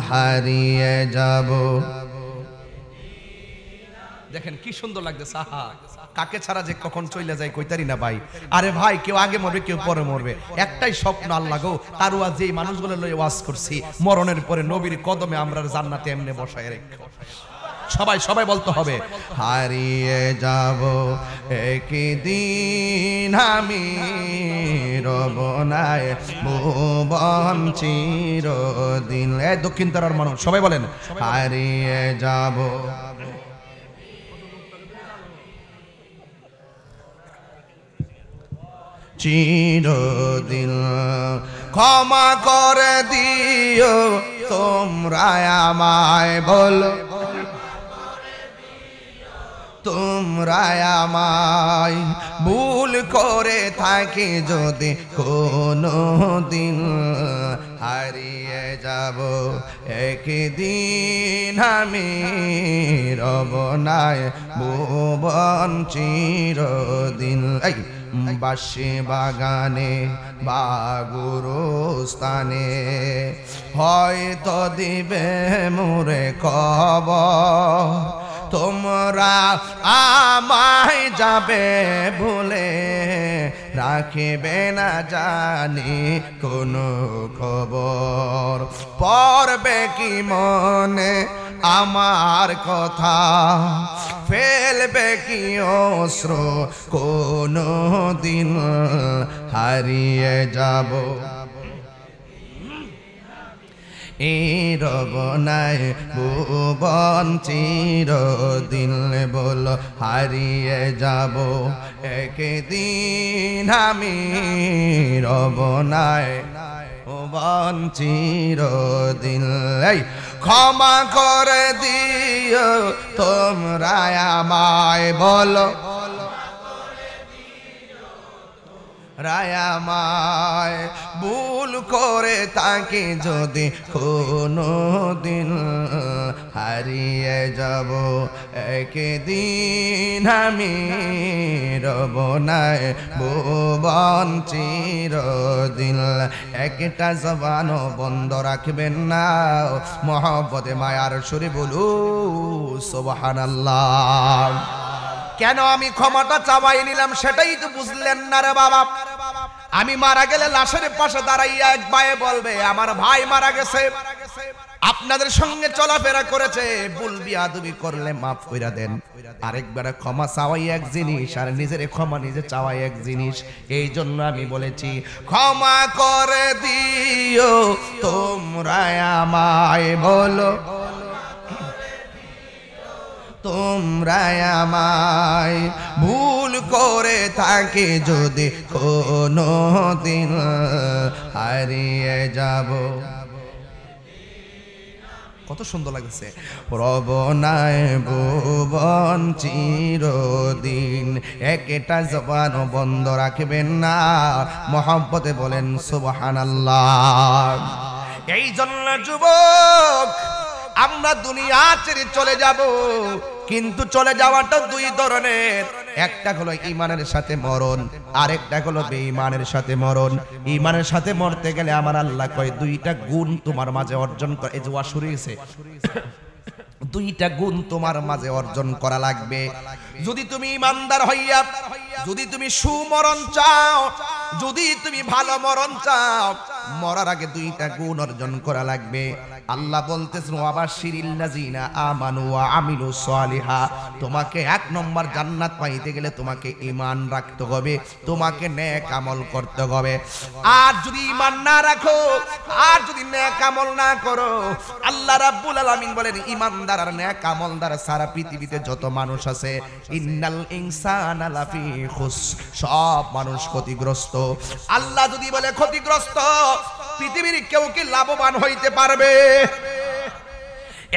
হারিয়ে যাব। দেখেন কি সুন্দর লাগছে সাহা কাকে ছাড়া যে কখন চলে যায় কইতারি না ভাই। আরে ভাই কেউ আগে মরবে কেউ পরে মরবে, একটাই স্বপ্ন আল্লাহ গো তার ওয়াজ যেই মানুষগুলো লয়ে ওয়াজ করছি মরণের পরে নবীর কদমে আমরা জান্নাতে এমনি বসায় রেখো। সবাই সবাই বলতে হবে হারিয়ে যাব একদিন আমি রব নাই ভুবন চিরদিন। এই দক্ষিণ তারার মানুষ সবাই বলেন হারিয়ে যাব চিরদিন ক্ষমা করে দিও তোমরা আমায় বলো তোমরা আমায় ভুল করে থাকি যদি কোনো দিন হারিয়ে যাব একদিন আমি রব নাই ভুবন চিরদিন। এই বাঁশি বাগানে বা গুরুস্থানে হয়তো দিবে মোরে কবর তোমরা আমায় যাবে ভুলে রাখিবে না জানি কোনো খবর পড়বে কি মনে আমার কথা ফেলবে কি অশ্র কোনো দিন হারিয়ে যাব এই রব নাই ভুবন চিরদিন বলো হারিয়ে যাব একদিন আমি রব নাই ভুবন চিরদিন। এই ক্ষমা করে দিও তোমরা আমায় বলো রায়ামায় ভুল করে তাকে যদি কোনো দিন হারিয়ে যাব একদিন আমি রব নাই ভুবন চিরদিন। একটা জবানও বন্ধ রাখবেন না মহব্বতে মায়ার সুরে বলু সুবহানাল্লাহ। কেন আমি ক্ষমাটা চাওয়াই নিলাম সেটাই তো বুঝলেন না রে বাবা। আমি মারা গেলে লাশের পাশে দাঁড়াইয়া এক ভাই বলবে আমার ভাই মারা গেছে, আপনাদের সঙ্গে চলাফেরা করেছে, ভুল বিয়াদবি করলে মাফ কইরা দেন। আরেকবার ক্ষমা চাওয়াই এক জিনিস আর নিজের ক্ষমা নিজে চাওয়াই এক জিনিস। এই জন্য আমি বলেছি ক্ষমা করে দিও তোমরা আমায় বলো তোমরা আমায় ভুল করে থাকে যদি কোনো দিন হারিয়ে যাব। কত সুন্দর লাগছে রব নাই ভুবন চিরদিন। একটা জবান বন্ধ রাখবেন না মহব্বতে বলেন সুবহানাল্লাহ। এই জন্য যুবক আমরা দুনিয়া ছেড়ে চলে যাব, কিন্তু চলে যাওয়াটা দুই ধরনের। একটা হলো ঈমানের সাথে মরণ, আরেকটা হলো বেঈমানের সাথে মরণ। ঈমানের সাথে মরতে গেলে আমার আল্লাহ কয় দুইটা গুণ তোমার মাঝে অর্জন করে। এই যে ওয়াজ শুরু হয়েছে, দুইটা গুণ তোমার মাঝে অর্জন করা লাগবে। যদি তুমি ঈমানদার হইয়া যদি তুমি সুমরণ চাও, যদি তুমি ভালো মরণ চাও, মরার আগে দুইটা গুণ অর্জন করা লাগবে। আল্লাহ বলতেছেন ওয়াবাশশিরিল্লাযিনা আমানু ওয়া আমিলুস সালিহা। তোমাকে এক নম্বর জান্নাত পাইতে গেলে তোমাকে ঈমান রাখতে হবে, তোমাকে নেক আমল করতে হবে। আর যদি ঈমান না রাখো, আর যদি নেক আমল না করো, আল্লাহ রাব্বুল আলামিন বলেন ঈমানদার আর নেক আমলদার সারা পৃথিবীতে যত মানুষ আছে ইন্নাল ইনসানা লাফি খুস, সব মানুষ ক্ষতিগ্রস্ত। আল্লাহ যদি বলে ক্ষতিগ্রস্ত, পৃথিবীর কেউ কি লাভবান হইতে পারবে?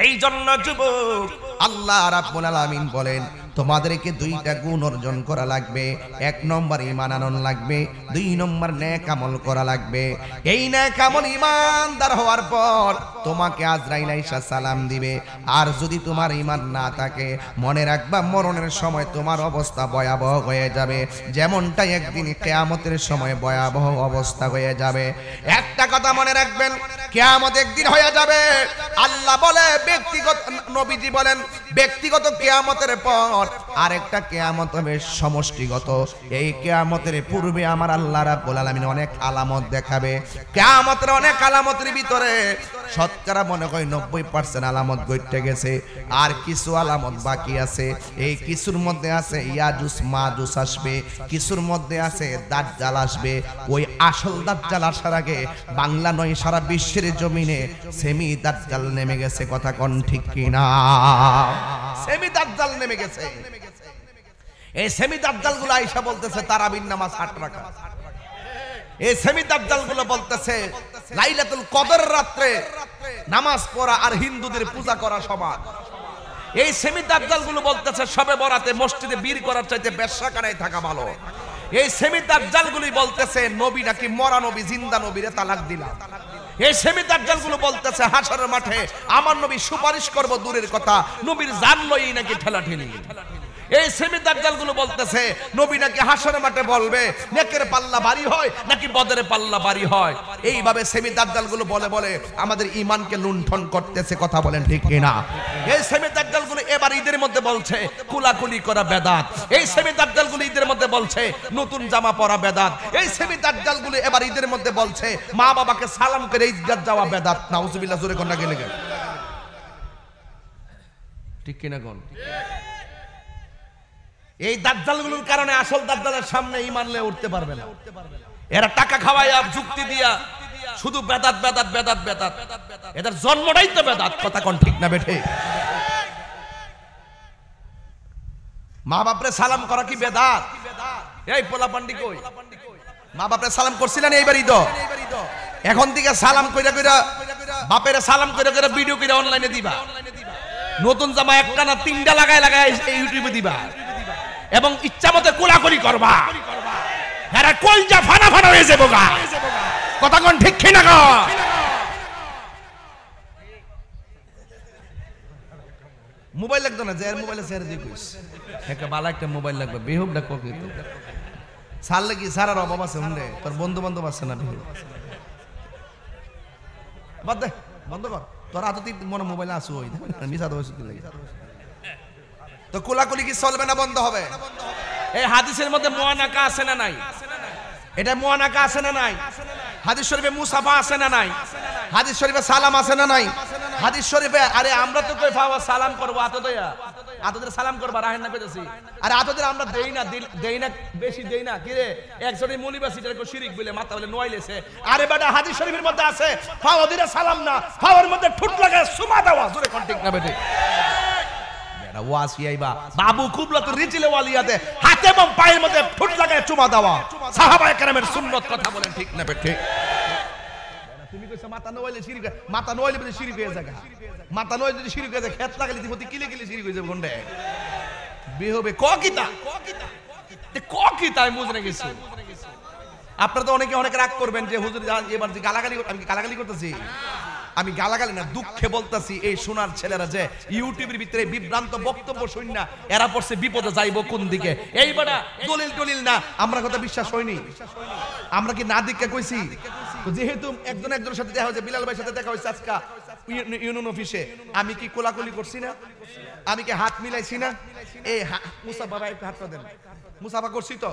এই জন্য যুবক আল্লাহ রাব্বুল আলামিন বলেন তোমাদেরকে দুইটা গুণ অর্জন করা লাগবে। 1 নম্বর ঈমান আনন লাগবে, 2 নম্বর নেক আমল করা লাগবে। এই নেক আমল ঈমানদার হওয়ার পর তোমাকে আজরাইল আইসা সালাম দিবে। আর যদি তোমার ঈমান না থাকে মনে রাখবা মরণের সময় তোমার অবস্থা ভয়াবহ হয়ে যাবে, যেমনটা একদিন কিয়ামতের সময় ভয়াবহ অবস্থা হয়ে যাবে। একটা কথা মনে রাখবেন, কিয়ামত একদিন হয়ে যাবে। আল্লাহ বলে ব্যক্তিগত, নবীজি বলেন ব্যক্তিগত কিয়ামতের পর আরেকটা কিয়ামত হবে সমষ্টিগত। এই কিয়ামতের পূর্বে আমার আল্লাহ রাব্বুল আলামিন অনেক আলামত দেখাবে। কিয়ামতের অনেক আলামতের ভিতরে শতকরা মনে হয় 90% আলামত ঘটে গেছে, আর কিছু আলামত বাকি আছে। এই কিছুর মধ্যে আছে ইয়াজুজ মাজুজ আসবে, কিছুর মধ্যে আছে দাজ্জাল আসবে। ওই আসল দাজ্জাল আসার আগে বাংলা নয় সারা বিশ্বের জমিনে সেমি দাজ্জাল নেমে গেছে। কথা কোন ঠিক কিনা? সেমি দাজ্জাল নেমে গেছে। এই সেমি দাজ্জাল গুলো আয়েশা বলতেছে তারাবির নামাজ 8 রাকাত। এই সেমি দাজ্জাল গুলো বলতেছে লাইলাতুল কদর রাতে নামাজ পড়া আর হিন্দুদের পূজা করা সমান। এই সেমি দাজ্জাল গুলো বলতেছে শবে বরাতে মসজিদে বীর করার চাইতে বেশ্যাখানায় থাকা ভালো। এই সেমি দাজ্জাল গুলি বলতেছে নবী নাকি মরা নবী জিন্দা নবীরে তালাক দিলাম। এই সেমি দাজ্জাল গুলো বলতেছে হাসরের মাঠে আমার নবী সুপারিশ করব দূরের কথা, নবীর জান লই নাকি ঠেলাঠেলি। এই সেমি দাজ্জাল গুলো বলতেছে নবী নাকি হাসরের মাঠে বলবে নেকের পাল্লা ভারী হয় নাকি বদরের পাল্লা ভারী হয়। এইভাবে সেমি দাজ্জাল গুলো বলে বলে আমাদের ঈমানকে লুণ্ঠন করতেছে। কথা বলেন ঠিক কিনা? এই সেমি দাজ্জাল গুলো এবার ঈদের মধ্যে বলছে কুলাকুলি করা বেদাত। এই সেমি দাজ্জাল গুলো ঈদের মধ্যে বলছে নতুন জামা পরা বেদাত। এই সেমি দাজ্জাল গুলো এবার ঈদের মধ্যে বলছে মা বাবাকে সালাম করে ঈদগাহ যাওয়া বেদাত। নাউজুবিল্লাহ, জোরে কোনটা গেলে গেল ঠিক কিনা কোন? এই দাজ্জালগুলোর কারণে আসল দাজ্জালের সামনে ঈমান নিয়ে উঠতে পারবে না। এরা টাকা খাওয়ায় যুক্তি দিয়া শুধু বেদাত বেদাত বেদাত বেদাত। এদের জন্মটাই তো বেদাত। কথা কোন ঠিক না বেঠে? মা বাপরে সালাম করা কি বেদাত? এই পোলা পান্ডি কই? মা বাপরে সালাম করছিলেন এইবারই তো? এখন থেকে সালাম কইরা কইরা বাপের সালাম কইরা কইরা ভিডিও কইরা অনলাইনে দিবা। নতুন জামা একটা না 3টা লাগায় লাগায় ইউটিউবে দিবা এবং ইচ্ছা মতো কোলাকুলি করবা। এরা কলজা ফানা ফানা হয়ে যাবো গা। কথা কোন ঠিক কিনা গো? মোবাইল লাগতো না, যে মোবাইলে শেয়ার দিয়ে কইস একটা ভালো একটা মোবাইল লাগবে। বেহুব ডাক কই তো সার লাগি সারার অভাব আছে হুন্ডে, তোর বন্ধু বান্ধব আছে না? বেহুব বাদ দে, বন্ধ কর। তোর হাতে মনে মোবাইল আসু ওই মিশা দোষ কি লাগে। তো কোলাকুলি কি চলবে না বন্ধ হবে? এই হাদিসের মধ্যে মুআনাকা আছে না নাই? এটা মুআনাকা আছে না নাই? হাদিস শরীফে মুসাফা আছে না নাই? হাদিস শরীফে সালাম আছে না নাই? হাদিস শরীফে আরে আমরা তো কই পাওয়া সালাম করব আতো দয়া আতোদের সালাম করবা রাহেন না কইতাছি। আরে আতোদের আমরা দেই না বেশি দেই না কি রে? একজনই মুলিবাসীটার কো শিরিক বলে মাথা বলে নয়লেছে। আরে বেটা হাদিস শরীফের মধ্যে আছে পাওয়া দিরা সালাম না, পাওয়ার মধ্যে ঠুট লাগায় সুমা দেওয়া। জোরে কোন ঠিক না বেটে? বাবু কুবলা তো রিজিলে ওয়ালিয়াতে হাতে এবং পায়ের মধ্যে ফুট লাগায় চুমা দেওয়া সাহাবায়ে কেরামের সুন্নাত। কথা বলেন ঠিক না ঠিক? তুমি কইছ মাথা নইলে শিরক, মাথা নইলে বলে শিরক হয়ে যায়। মাথা নইলে যদি শিরক হয়ে যায় খেত লাগালে দিবতি কিলে কিলে শিরক হয়ে যাবে কোনটা? বিহবে কিতা আমি বুঝনে গেছি। আপনারা তো অনেকে রাগ করবেন যে হুজুর এবার যে গালাগালি, আমি গালাগালি করতেছি? আমি গালাগালি না, দুঃখে বলতাছি এই সোনার ছেলেরা যে ইউটিউবের ভিতরে বিভ্রান্ত বক্তব্য শুন না, এরা পড়ছে বিপদে যাইবো কোন দিকে। এই বেটা দলিল টলিল না, আমরা কথা বিশ্বাস হয়নি। আমরা কি না দিকে কইছি? যেহেতু একজনের সাথে দেখা হয়েছে, বিলাল ভাইয়ের সাথে দেখা হয়েছে আজকে ইউনিয়ন অফিসে, আমি কি কোলাকুলি করছি না? আমি কি হাত মিলাইছি না? এই মুসাফা ভাই একটু হাতটা দেন। মুসাফা করছি তো?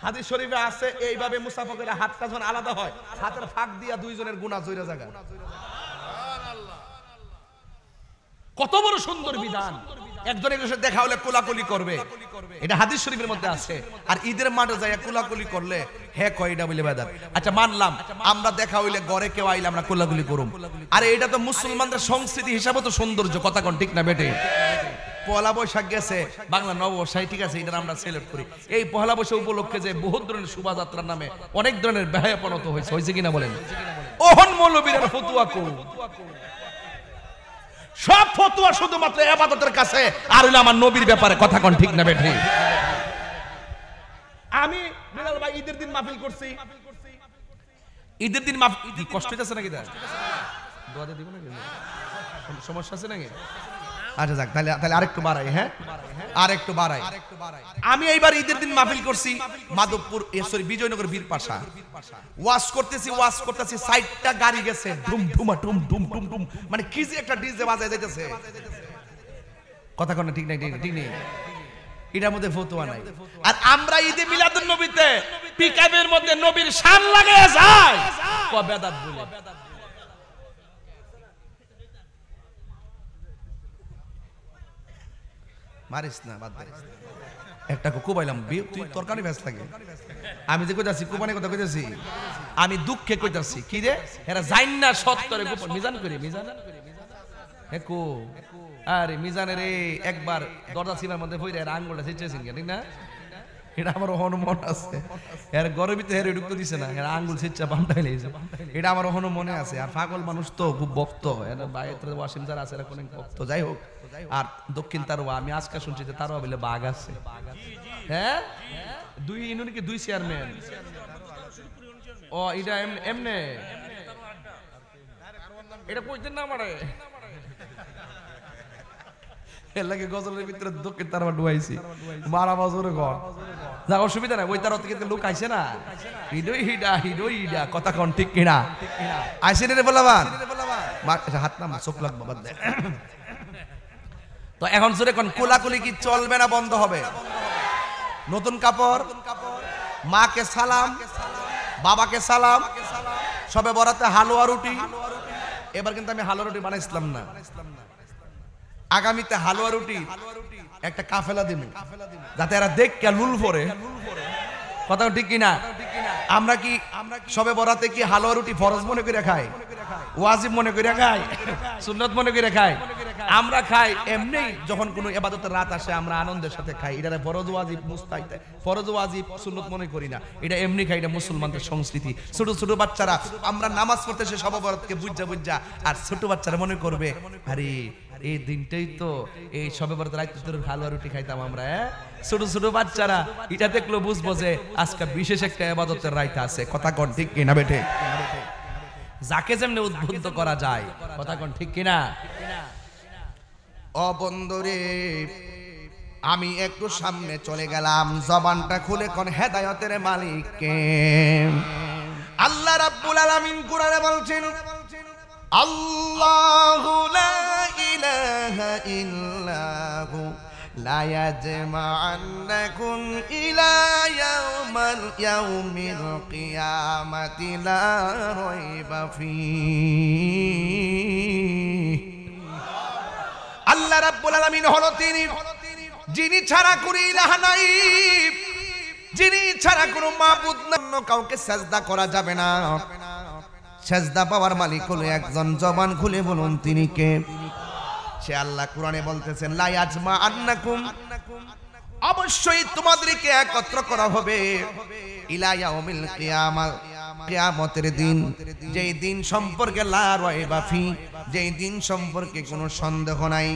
হাদিস শরীফে আছে এইভাবে মুসাফা করে হাতটা যখন আলাদা হয় হাতের ফাঁক দিয়া দুইজনের গুনাহ জয়রা জায়গা। কত বড় সুন্দর বিধান! একজনের সাথে দেখা হলে কোলাকুলি করবে, এটা হাদিস শরীফের মধ্যে আছে। আর ঈদের মাঠে যাইয়া কোলাকুলি করলে হে কয়টা বলে বেদাত। আচ্ছা মানলাম, আমরা দেখা হইলে ঘরে কেউ আইলে আমরা কোলাকুলি করুম। আরে এটা তো মুসলমানদের সংস্কৃতি হিসাবে তো সৌন্দর্য। কথা কোন ঠিক না বেটে? পহেলা বৈশাখ গেছে, বাংলা নববর্ষ, ঠিক আছে, এটা আমরা সেলিব্রেট করি। এই পহেলা বৈশাখ উপলক্ষে যে বহুত ধরনের শোভাযাত্রার নামে অনেক ধরনের ব্যয়াপনত হয়েছে কিনা বলেন? ওহন মৌলবীর ফতুয়া কো সব ফতোয়া শুধুমাত্র ইবাদতের কাছে, আর হইলো আমার নবীর ব্যাপারে। কথা কোন ঠিক না বেঠি? আমি বিলাল ভাই ঈদের দিন মাহফিল করছি, ঈদের দিন মাহফিল কি কষ্ট হইতাছে নাকি? দোয়াতে দিব নাকি? সমস্যা আছে নাকি? আচ্ছা যাক, তাহলে আরেকটু বাড়াই। হ্যাঁ, আরেকটু বাড়াই। আমি এইবার ঈদের দিন মাহফিল করছি মাধবপুর, সরি বিজয়নগর বীরপাশা। ওয়াজ করতেছি 60টা গাড়ি গেছে, ধুম ধুমা টুম টুম টুম টুম, মানে কি যে একটা ডিজে বাজায় যাইতেছে। কথা কোন ঠিক নাই? ঠিক নেই, এটার মধ্যে ফতোয়া নাই। আর আমরা ঈদে মিলাদুন নবীতে পিকআপের মধ্যে নবীর শান লাগায়া যায়, ক বেদাত বলে। মারিস না, বাদ দে। একটা কুবাইলাম, তুই তরকারি ব্যস্ত লাগে। আমি যে কইতাছি কুবানি কথা কইতাছি, আমি দুঃখে কইতাছি। কি রে এরা জাইন না সত্তরে গোপন মিজান করি, মিজান হেকো। আরে মিজানের একবার দরজা সিনার মধ্যে বইরে এর আঙ্গুলটা ছিঁচেছেন, ঠিক না? এটা আমার মন আছে। এর ঘরের ভিতরে হেরে ঢুকতে দিছে না, এর আঙ্গুল ছিঁচা বামটা হইছে। এটা আমার মনে আছে। আর পাগল মানুষ তো খুব ভক্ত, এর বাইরে ওয়াসিম যারা আছে এরা কোন ভক্ত। যাই হোক, আর দক্ষিণ তারওয়া আমি আজকে শুনছি যে তারওয়া বলে বাঘ আছে। হ্যাঁ, দুই ইউনিয়ন কি দুই চেয়ারম্যান? ও এটা এমনে, এটা কইতেন না আমারে। এর লাগে গজলের ভিতরে দক্ষিণ তারওয়া ডুয়াইছি, মারা বাজরে ঘর। যা অসুবিধা নাই, ওই তার থেকে লোক আইছে না, হিডো কথা কোন ঠিক কিনা? আইছে রে বলাবান, হাত নাম চোখ লাগবে, বাদ দে। তো এখন জোরে কোন কোলাকুলি কি চলবে না বন্ধ হবে? নতুন কাপড়, মাকে সালাম, বাবাকে সালাম, সবে বরাতে হালুয়া রুটি। এবার কিন্তু আমি হালুয়া রুটি বানাইছিলাম না, আগামীতে হালুয়া রুটি একটা কাফেলা দিব, যাতে এরা দেখে লুল পরে। কথা ঠিক কিনা? আমরা কি সবে বরাতে কি হালুয়া রুটি ফরজ মনে করে খাই, ওয়াজিব মনে করে খাই, সুন্নত মনে করে খাই? আমরা খাই এমনি, যখন কোনো ইবাদতের রাত আসে আমরা আনন্দের সাথে খাই। এটা ফরজ ওয়াজিব মুস্তাহিব, ফরজ ওয়াজিব সুন্নত মনে করি না, এটা এমনি খাই। এটা মুসলমানদের সংস্কৃতি। ছোট ছোট বাচ্চারা আমরা নামাজ পড়তে সে সবে বরাতকে বুঝা, আর ছোট বাচ্চারা মনে করবে আরে এই দিনটাই তো এই সবে বরাতের রাত তোর হালুয়া রুটি খাইতাম আমরা। ছোট ছোট বাচ্চারা এটা দেখলো বুঝবো যে আজকে বিশেষ একটা ইবাদতের রাত আছে। কথা কোন ঠিক কিনা বেঠে? যাকে যেমনি উদ্বুদ্ধ করা যায়, কথা কোন ঠিক কিনা? ও বন্ধুরে, আমি একটু সামনে চলে গেলাম, জবানটা খুলে কোন হেদায়েতের মালিক কে? আল্লাহ রাব্বুল আলামিন কুরআনে বলছেন, আল্লাহু লা ইলাহা ইল্লাহু লা ইয়াজমা'আন্নাকুম ইলা ইয়াউমিল কিয়ামাতি লা রাইবা ফীহি। আল্লাহ রাব্বুল আলামিন হলো তিনি, যিনি ছাড়া কোনো ইলাহ নাই, যিনি ছাড়া কোনো মাবুদ নাই, কাউকে সাজদা করা যাবে না। সাজদা পাওয়ার মালিক হলো একজন। জবান খুলে বলুন তিনি কে? সে আল্লাহ। কোরআনে বলতেছেন, লা ইয়াজমা'আন্নাকুম, অবশ্যই তোমাদেরকে একত্র করা হবে, ইলা ইয়াউমিল কিয়ামা, কিয়ামতের দিন, যেই দিন সম্পর্কে লা রাইবা ফি, যেই দিন সম্পর্কে কোনো সন্দেহ নাই।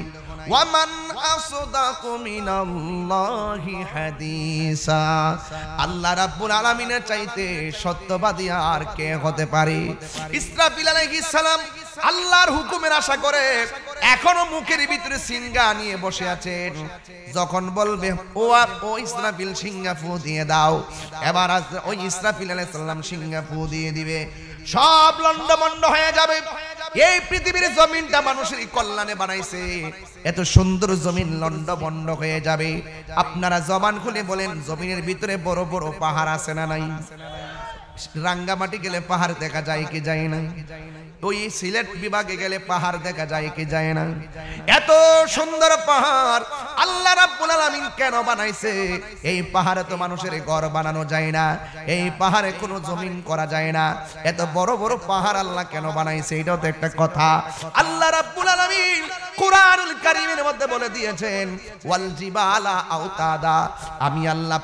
ওয়ামান আসদাকু মিনাল্লাহি হাদিসা, আল্লাহ রাব্বুল আলামিনের চাইতে সত্যবাদী আর কে হতে পারে? ইসরাফিল আলাইহিস সালাম আল্লাহর হুকুমের আশা করে এখনো মুখের ভিতরে সিংহা নিয়ে বসে আছেন। যখন বলবে ও ইসরাফিল সিংহা ফু দিয়ে দাও, এবার ওই ইসরাফিল আলাইহিস সালাম সিংহা ফু দিয়ে দিবে, সব লন্ডমন্ড হয়ে যাবে। এই পৃথিবীর জমিনটা মানুষের কল্যাণে বানাইছে, এত সুন্দর জমিন লন্ডভন্ড হয়ে যাবে। আপনারা জবান খুলে বলেন, জমিনের ভিতরে বড় বড় পাহাড় আছে না নাই? রাঙ্গামাটি গেলে পাহাড় দেখা যায় কি যায় না? ওই সিলেট বিভাগে গেলে পাহাড় দেখা যায় কি যায় না? এত সুন্দর পাহাড় আল্লাহ রাব্বুল আলামিন কেন বানাইছে? এই পাহাড়ে তো মানুষের ঘর বানানো যায় না, এই পাহাড়ে কোনো জমিন করা যায় না। এত বড় বড় পাহাড় আল্লাহ কেন বানাইছে? এটাও তো একটা কথা। আল্লাহ রাব্বুল আলামিন কুরআনুল কারীমের মধ্যে বলে দিয়েছেন ওয়াল জিবালা আওতাদা, আমি আল্লাহ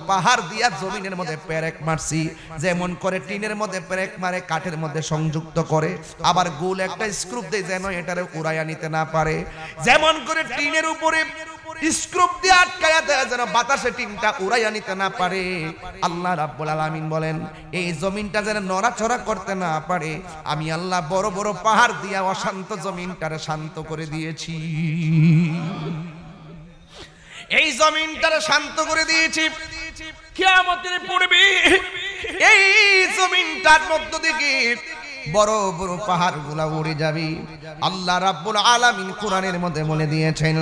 পাহাড় দিয়া জমিনের মধ্যে পেরেক মারছি, যেমন করে টিনের মধ্যে পেরেক মারে কাঠের মধ্যে সংযুক্ত করে, আবার গোল একটা স্ক্রু দেয় যেন এটারে উড়াইয়া নিতে না পারে, যেমন করে টিনের উপরে স্ক্রু দিয়ে আটকায়া দেয় যেন বাতাসে টিনটা উড়াইয়া নিতে না পারে। আল্লাহ রাব্বুল আলামিন বলেন এই জমিনটা যেন নড়াচড়া করতে না পারে, আমি আল্লাহ বড় বড় পাহাড় দিয়া অশান্ত জমিনটারে শান্ত করে দিয়েছি। এই জমিনটারে শান্ত করে দিয়েছি, কিয়ামতের পূর্বে এই জমিনটার মধ্য থেকে বড় বড় পাহাড়গুলো উড়ে যাবে। আল্লাহ রাব্বুল আলামিন কোরআনের মধ্যে বলে দিয়েছেন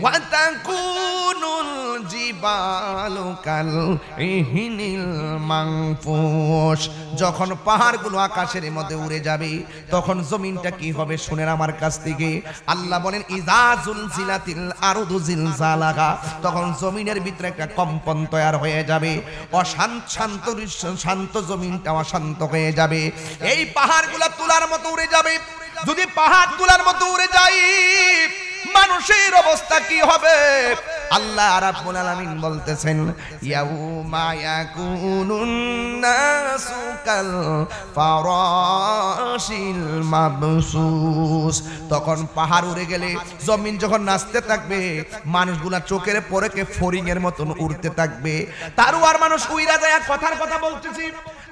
ওয়া তাকুনুল জিবালু কাল ইহিনিল মানফুস, যখন পাহাড়গুলো আকাশের মধ্যে উড়ে যাবে তখন জমিনটা কি হবে শুনেন আমার কাছ থেকে। আল্লাহ বলেন ইযা জুলজিলাতিল আরদু জিলজালাহা, তখন জমিনের ভিতরে একটা কম্পন তৈরি হয়ে যাবে, শান্ত জমিনটা অশান্ত হয়ে যাবে। এই পাহাড়গুলো তুলার মতো উড়ে যাবে। যদি পাহাড় তুলার মতো উড়ে যায় মানুষের অবস্থা কি হবে? আল্লাহ রাব্বুল আলামিন বলতেছেন ইয়াউমা ইয়াকুনুন নাসু কাল ফারাশিল মাবসুস, তখন পাহাড় উড়ে গেলে জমিন যখন নাচতে থাকবে মানুষগুলা চোখের পরেকে ফড়িং এর মতন উড়তে থাকবে। তারুয়ার মানুষ উইরা যায়, কথার কথা বলতেছি,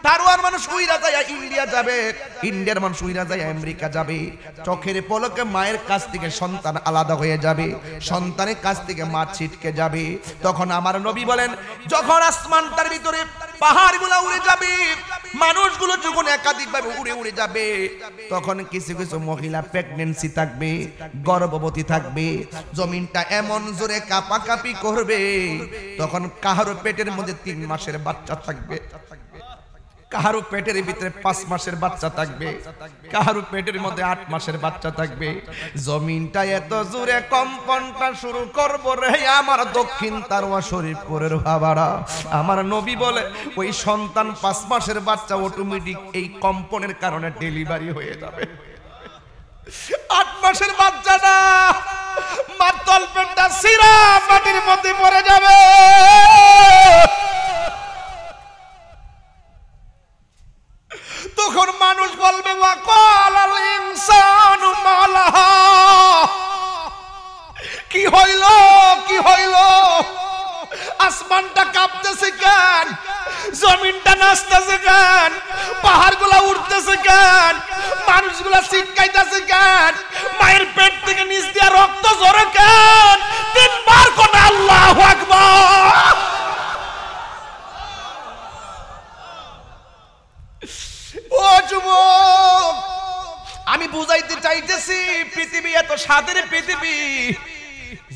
তারুয়ার মানুষ উইরা যায় ইন্ডিয়া যাবে, ইন্ডিয়ার মানুষ উইরা যায় আমেরিকা যাবে। চোখের পলকে মায়ের কাছ থেকে সন্তান আলাদা হয়ে যাবে, সন্তানের কাছ থেকে মা ছিটকে যাবে। তখন আমার নবী বলেন যখন আসমানটার ভিতরে পাহাড়গুলো উড়ে যাবে, মানুষগুলো যখন একাধিকভাবে উড়ে উড়ে যাবে, তখন কিছু কিছু মহিলা প্রেগন্যান্সি থাকবে, গর্ভবতী থাকবে, জমিনটা এমন জোরে কাঁপাকাঁপি করবে, তখন কাহারো পেটের মধ্যে 3 মাসের বাচ্চা থাকবে, কাহারো পেটের ভিতরে 5 মাসের বাচ্চা থাকবে, কাহারো পেটের মধ্যে 8 মাসের বাচ্চা থাকবে। জমিনটা এত জোরে কম্পনটা শুরু করবো রে আমার দক্ষিণ তারওয়া শরীফপুরের বাবারা। আমার নবী বলে ওই সন্তান 5 মাসের বাচ্চা অটোমেটিক এই কম্পনের কারণে ডেলিভারি হয়ে যাবে। 8 মাসের বাচ্চাটা মার তলপেটটা সিরা মাটির মধ্যে পড়ে যাবে। তখন মানুষ বলবে ওয়াকালাল ইনসানু মালাহা, কি হইল কি হইল, আসমানটা কাঁপতেছে কেন, জমিনটা নাচতেছে কেন, পাহাড়গুলা উঠতেছে কেন, মানুষগুলা চিৎকাইতেছে কেন, মায়ের পেট থেকে নিচ দিয়ে রক্ত ঝরে কেন? 3 বার কোন আল্লাহু আকবার। ও যুবক, আমি বুঝাইতে চাইতেছি পৃথিবী এত স্বাদের পৃথিবী,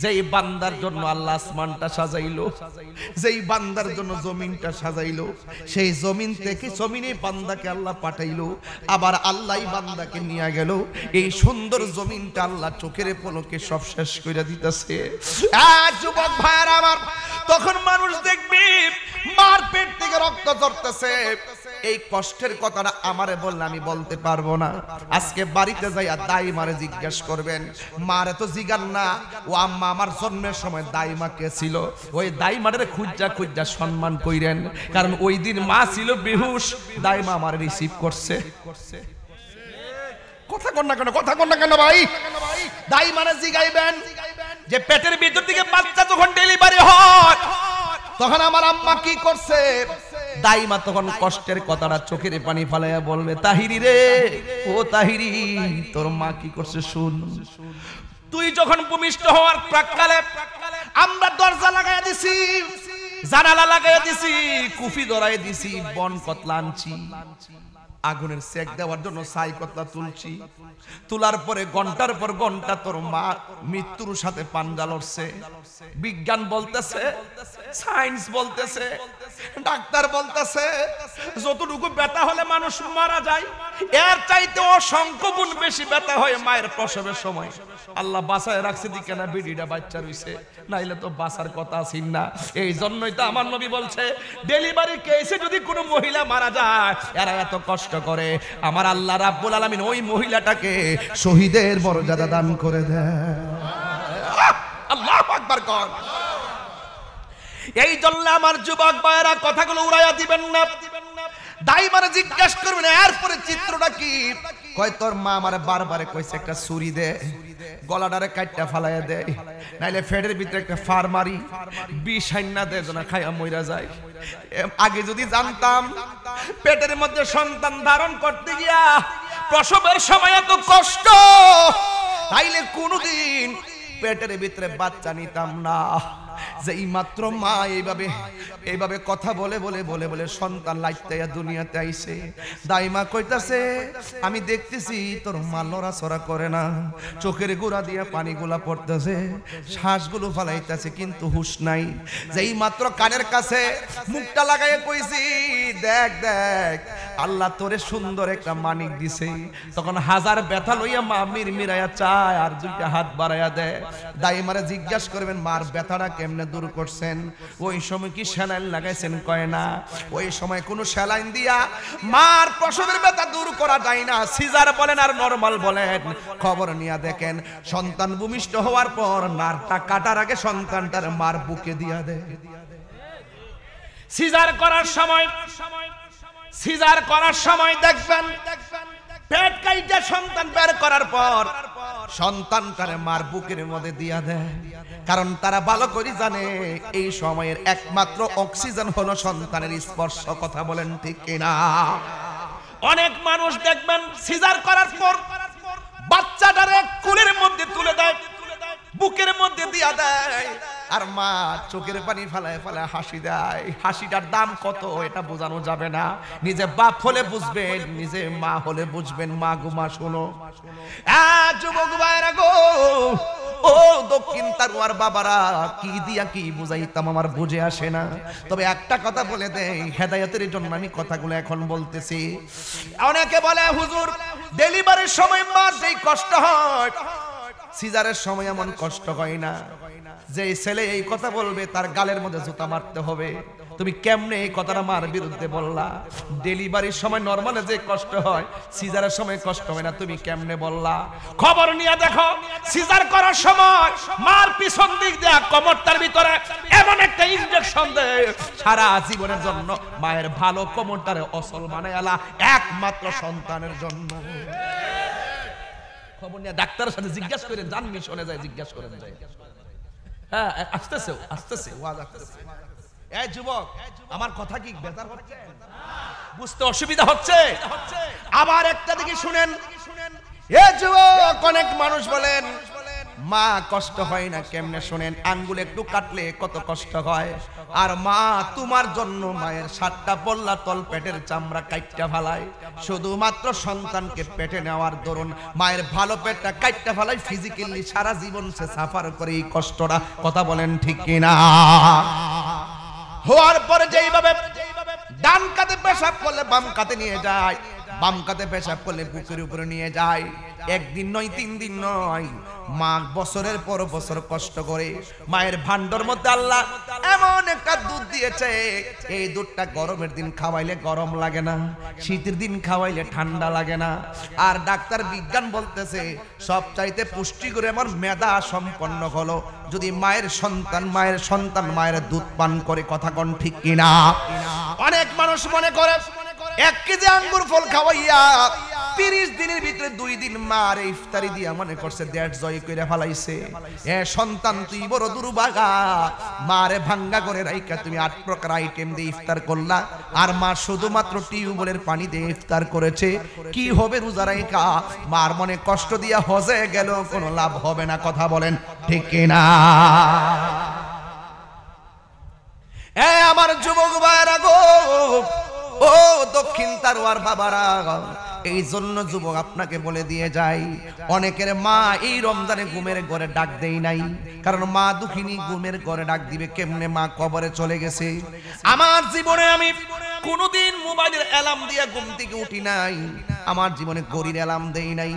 যেই বান্দার জন্য আল্লাহ আসমানটা সাজাইলো, যেই বান্দার জন্য জমিনটা সাজাইলো, সেই জমিন থেকে জমিনে বান্দাকে আল্লাহ পাঠাইলো, আবার আল্লাহই বান্দাকে নিয়ে গেল। এই সুন্দর জমিনটা আল্লাহ চোখের পলকে সব শেষ করে দিতেছে। যুবক ভাইয়ের আমার, তখন মানুষ দেখবি মার পেট থেকে রক্ত ঝরতেছে। এই কষ্টের কথাটা আমারে বললে আমি বলতে পারবো না। আজকে বাড়িতে যাইয়া দাইমারে জিজ্ঞেস করবেন, মারে তো জিগান না ও আম্মা আমার জন্মের সময় দাইমা কে ছিল, ওই দাইমারে খুঁজা খুঁজা সম্মান কইরেন, কারণ ওই দিন মা ছিল বেহুশ, দাইমা আমার রিসিভ করছে। কথা কন না কেন, কথা কন না কেন ভাই? দাইমারে জিগাইবেন যে পেটের ভিতর থেকে বাচ্চা যখন ডেলিভারি হয় তখন আমার আম্মা কি করছে। দাইমা তখন কষ্টের কথাটা চোখের পানি ফালাইয়া বলবে, তাহিরি রে, ও তাহিরি, তোর মা কি করছে শুন। তুই যখন ভূমিষ্ঠ হওয়ার প্রাককালে আমরা দরজা লাগাইয়া দিছি, জানালা লাগাইয়া দিছি, কুফি ধরাই দিছি, বন কতলা আনছি, আগুনের সেক দেওয়ার জন্য ছাই কতলা তুলছি, তোলার পরে ঘন্টার পর ঘন্টা তোর মা মৃত্যুর সাথে পাঞ্জা লড়ছে। বিজ্ঞান বলতেছে সায়েন্স বলতেছে, ডাক্তার বলতেছে যতটুকু ব্যথা হলে মানুষ মারা যায় এর চাইতে অসংখ্য গুণ বেশি ব্যথা হয় মায়ের প্রসবের সময়। আল্লাহ বাঁচায় রাখছে দিকে না বিডিটা বাচ্চা রইছে, নাইলে তো বাঁচার কথা ছিল না। এই জন্যই তো আমার নবী বলছে ডেলিভারি কেসে যদি কোনো মহিলা মারা যায় এরা এত কষ্ট করে, আমার আল্লাহ রাব্বুল আলামিন ওই মহিলাটাকে শহীদের মর্যাদা দান করে দেয়। আল্লাহু আকবার কর। এই জন্য আমার যুবক ভাইরা কথাগুলো উড়াইয়া দিবেন না, দাইমারে জিজ্ঞেস করবেন এরপরে চিত্রটা কি। কয় তোর মা আমারে বারবার কইছে একটা ছুরি দে, গলাটারে কাটটা ফালাইয়া দে, নাইলে ফেডের ভিতরে একটা ফার মারি, বিষ আইনা দে যেন খাইয়া মইরা যায়। আগে যদি জানতাম পেটের মধ্যে সন্তান ধারণ করতে গিয়া প্রসবের সময় এত কষ্ট, তাইলে কোনদিন পেটের ভিতরে বাচ্চা নিতাম না। যেই মাত্র মা এইভাবে কথা বলে বলে বলে বলে সন্তান লাইতাইয়া দুনিয়াতে আইছে, দাইমা কইতাছে আমি দেখতেছি তোর মা লড়াচড়া করে না, চোখের গোড়া দিয়া পানিগুলা পড়তেছে, শ্বাসগুলো ফালাইতেছে কিন্তু হুঁশ নাই। যেই মাত্র কানের কাছে মুখটা লাগাইয়া কইছি দেখ দেখ আল্লাহ তোরে সুন্দর একটা মানিক দিছে, তখন হাজার ব্যথা লইয়া মা মিরমিরাইয়া চায় আর দুইটা হাত বাড়াইয়া দেয়। দাইমারে জিজ্ঞাসা করবেন মার ব্যথাটা কেমনে দূর করছেন? ওই সময় কি স্যালাইন লাগাইছেন? কয় না। ওই সময় কোন স্যালাইন দিয়া মার প্রসবের ব্যথা দূর করা যায় না, সিজার বলেন আর নরমাল বলেন। খবর নিয়া দেখেন সন্তান ভূমিষ্ঠ হওয়ার পর নারটা কাটার আগে সন্তানটার মার বুকে দিয়া দেয়। সিজার করার সময় দেখবেন পেট কাইটা সন্তান বের করার পর সন্তানটারে মার বুকের মধ্যে দিয়া দেয়, কারণ তারা ভালো করে জানে এই সময়ের একমাত্র অক্সিজেন হলো সন্তানের স্পর্শ। কথা বলেন ঠিক কিনা? অনেক মানুষ দেখবেন সিজার করার পর বাচ্চাটারে কোলের মধ্যে তুলে দেয়, বুকের মধ্যে দিয়া দেয়, আর মা চোখের পানি ফেলায় ফেলায় হাসি দেয়। হাসিটার দাম কত এটা বোঝানো যাবে না, নিজে বাপ হলে বুঝবেন, নিজে মা হলে বুঝবেন। মা গো মা শোনো, যুবক ভাইরা গো, ও দক্ষিণ তারুয়ার বাবারা, কি দিয়া কি বুঝাইতাম আমার বুঝে আসে না। তবে একটা কথা বলে দেই হেদায়েতের জন্য আমি কথাগুলো এখন বলতেছি। অনেকে বলে হুজুর ডেলিভারির সময় মার যেই কষ্ট হয় সিজারের সময় এমন কষ্ট হয় না। যে ছেলে এই কথা বলবে তার গালের মধ্যে জুতা মারতে হবে। তুমি কেমনে এই কথাটা মার বিরুদ্ধে বললা? ডেলিভারির সময় নরমালে যে কষ্ট হয় সিজারের সময় কষ্ট হয় না, তুমি কেমনে বললা? খবর নিয়ে দেখো সিজার করার সময় মার পিছন দিক দিয়ে কোমরটার ভিতরে এমন একটা ইনজেকশন দেয় সারা জীবনের জন্য মায়ের ভালো কোমরটারে অসল বানায়ালা একমাত্র সন্তানের জন্য। খবর নিয়ে ডাক্তারের সাথে জিজ্ঞাসা করে যান, মিশনে যায় জিজ্ঞাসা করে যায়। হ্যাঁ আসতেছে ওয়াজ আসতেছে। এই যুবক আমার কথা কি বেজার হচ্ছে? বুঝতে অসুবিধা হচ্ছে? আবার একটা দিকে শুনেন, এ যুবক অনেক মানুষ বলেন মা কষ্ট হয় না কেমনে? শুনেন, আঙ্গুল একটু কাটলে কত কষ্ট হয়। আর মা তোমার জন্য মায়ের 7টা পল্লা তল পেটের চামড়া কাইটটা ফেলায় শুধুমাত্র সন্তানকে পেটে নেওয়ার দরুন মায়ের ভালো পেটটা কাইটটা ফেলায় ফিজিক্যালি সারা জীবন সে সাফার করে এই কষ্টটা। কথা বলেন ঠিক কিনা? হওয়ার পরে যেইভাবে ডান কাতে পেশাব করলে বাম কাতে নিয়ে যায়, বাম কাতে পেশাব করলে বুকের উপরে নিয়ে যায়। একদিন নয় 3 দিন নয়, মা বছরের পর বছর কষ্ট করে মায়ের ভান্ডার মধ্যে আল্লাহ এমন একটা দুধ দিয়েছে, এই দুধটা গরমের দিন খাওয়াইলে গরম লাগে না, শীতের দিন খাওয়াইলে ঠান্ডা লাগে না। আর ডাক্তার বিজ্ঞান বলতেছে সবচাইতে পুষ্টিকর এমন মেধা সম্পন্ন হলো যদি মায়ের সন্তান মায়ের দুধ পান করে। কথা কোন ঠিক কিনা? অনেক মানুষ মনে করে 1 কেজি আঙ্গুর ফল খাওয়াইয়া 30 দিনের ভিতরে 2 দিন মার ইফতারি দিয়া মনে করছে দেড় জয় করে ফেলাইছে। এ সন্তান তুই বড় দুর্ভাগা, মারে ভাঙ্গা করে রাইকা তুমি 8 প্রকার আইটেম দিয়ে ইফতার করলা, আর মা শুধুমাত্র টিউবওয়েলের পানি দিয়ে ইফতার করেছে। কি হবে রোজা রাইকা? মার মনে কষ্ট দিয়া হজে গেল কোনো লাভ হবে না। কথা বলেন ঠিক কিনা? এ আমার যুবক ভাইরা গো, ও দক্ষিণ তারুয়ার বাবারা, এই জন্য যুবক আপনাকে বলে দিয়ে যাই, অনেকের মা এই রমজানে ঘুমের ঘরে ডাক দেই নাই, কারণ মা দুঃখিনী ঘুমের ঘরে ডাক দিবে কেমনে? মা কবরে চলে গেছে। আমার জীবনে আমি কোনোদিন মোবাইলের অ্যালার্ম দিয়ে ঘুম থেকে উঠি নাই, আমার জীবনে ঘড়ির অ্যালার্ম দেই নাই।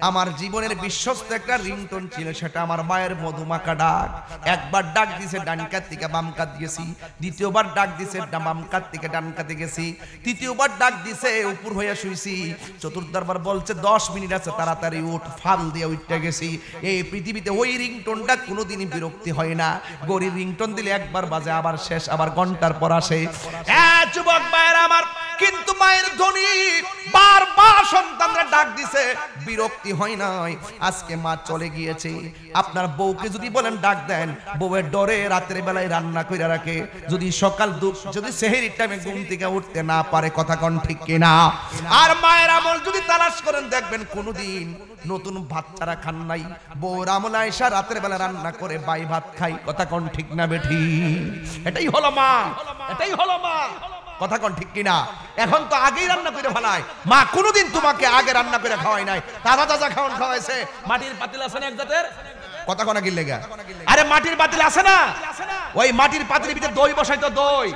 আমার জীবনের বিশ্বস্ত একটা রিংটোন ছিল, সেটা আমার মায়ের মধুমাখা ডাক। একবার ডাক দিছে ডান কাত থেকে বাম কাত গেছি, দ্বিতীয়বার ডাক দিছে বাম কাত থেকে ডান কাতে গেছি, তৃতীয়বার ডাক দিছে উপর হয়ে শুইছি, চতুর্থবার বলছে 10 মিনিট আছে তাড়াতাড়ি উঠ, ফাল দিয়ে উঠতে গেছি। এই পৃথিবীতে ওই রিংটোনটা কোনোদিনই বিরক্তি হয় না। গড়ির রিংটোন দিলে একবার বাজে, আবার শেষ, আবার ঘন্টার পর আসে। যুবক ভাইয়েরা আমার, কিন্তু মায়ের ধ্বনি বারবার সন্তানরা ডাক দিছে, বিরক্তি হয় নাই। আজকে মা চলে গিয়েছে, আপনার বউকে যদি বলেন ডাক দেন, বউয়ের ডরে রাতের বেলায় রান্না করে রাখে, যদি সকাল যদি সেহরির টাইমে ঘুম থেকে উঠতে না পারে, কথা কোন ঠিক কিনা? আর মায়ের আমল যদি তালাশ করেন দেখবেন কোনোদিন নতুন ভাত ছাড়া খান নাই। বউর আমল আয়েশা রাতের বেলা রান্না করে বাই ভাত খাই, কথা কোন ঠিক না বেঠি? এটাই হলো মা, এটাই হলো মা, কথা কোন ঠিক কিনা? এখন তো আগেই রান্না করে ফেলায়। মা কোনোদিন তোমাকে আগে রান্না করে খাওয়াই নাই, তাজা তাজা খাওয়ান খাওয়াইছে। মাটির পাতিল আছে না এক জাতের, কথা কোন কি লেগা? আরে মাটির পাতিল আছে না, ওই মাটির পাতিলের ভিতরে দই বসাইতো, দই।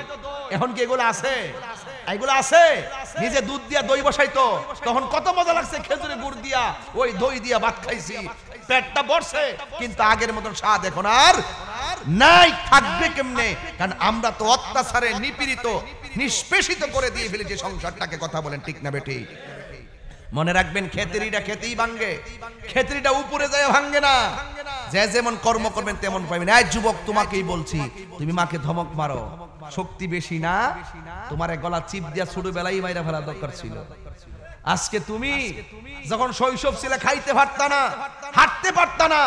এখন কি এগুলো আছে? এগুলো আছে। নিজে দুধ দিয়া দই বসাইতো, তখন কত মজা লাগছে, খেজুরের গুড় দিয়া ওই দই দিয়া ভাত খাইছি, পেটটা ভরছে। কিন্তু আগের মতন স্বাদ এখন আর নাই, থাকবে কেমনে? কারণ আমরা তো অত্যাচারে নিপীড়িত, নিষ্পেষিত করে দিয়ে ফেলেছি সংসারটাকে, কথা বলেন ঠিক না বেটি? মনে রাখবেন, খেতেরিটা খেতেই ভাঙ্গে, খেতেরিটা উপরে যায় ভাঙ্গে না। যে যেমন কর্ম করবেন তেমন পাবেন। এই যুবক, তোমাকেই বলছি, তুমি মাকে ধমক মারো, শক্তি বেশি না, তোমার গলা চিপ দিয়া ছোটবেলায় মাইরা ফেলা দরকার ছিল। আজকে তুমি যখন শৈশব ছিলে, খাইতে পারতা না, হাঁটতে পারতা না,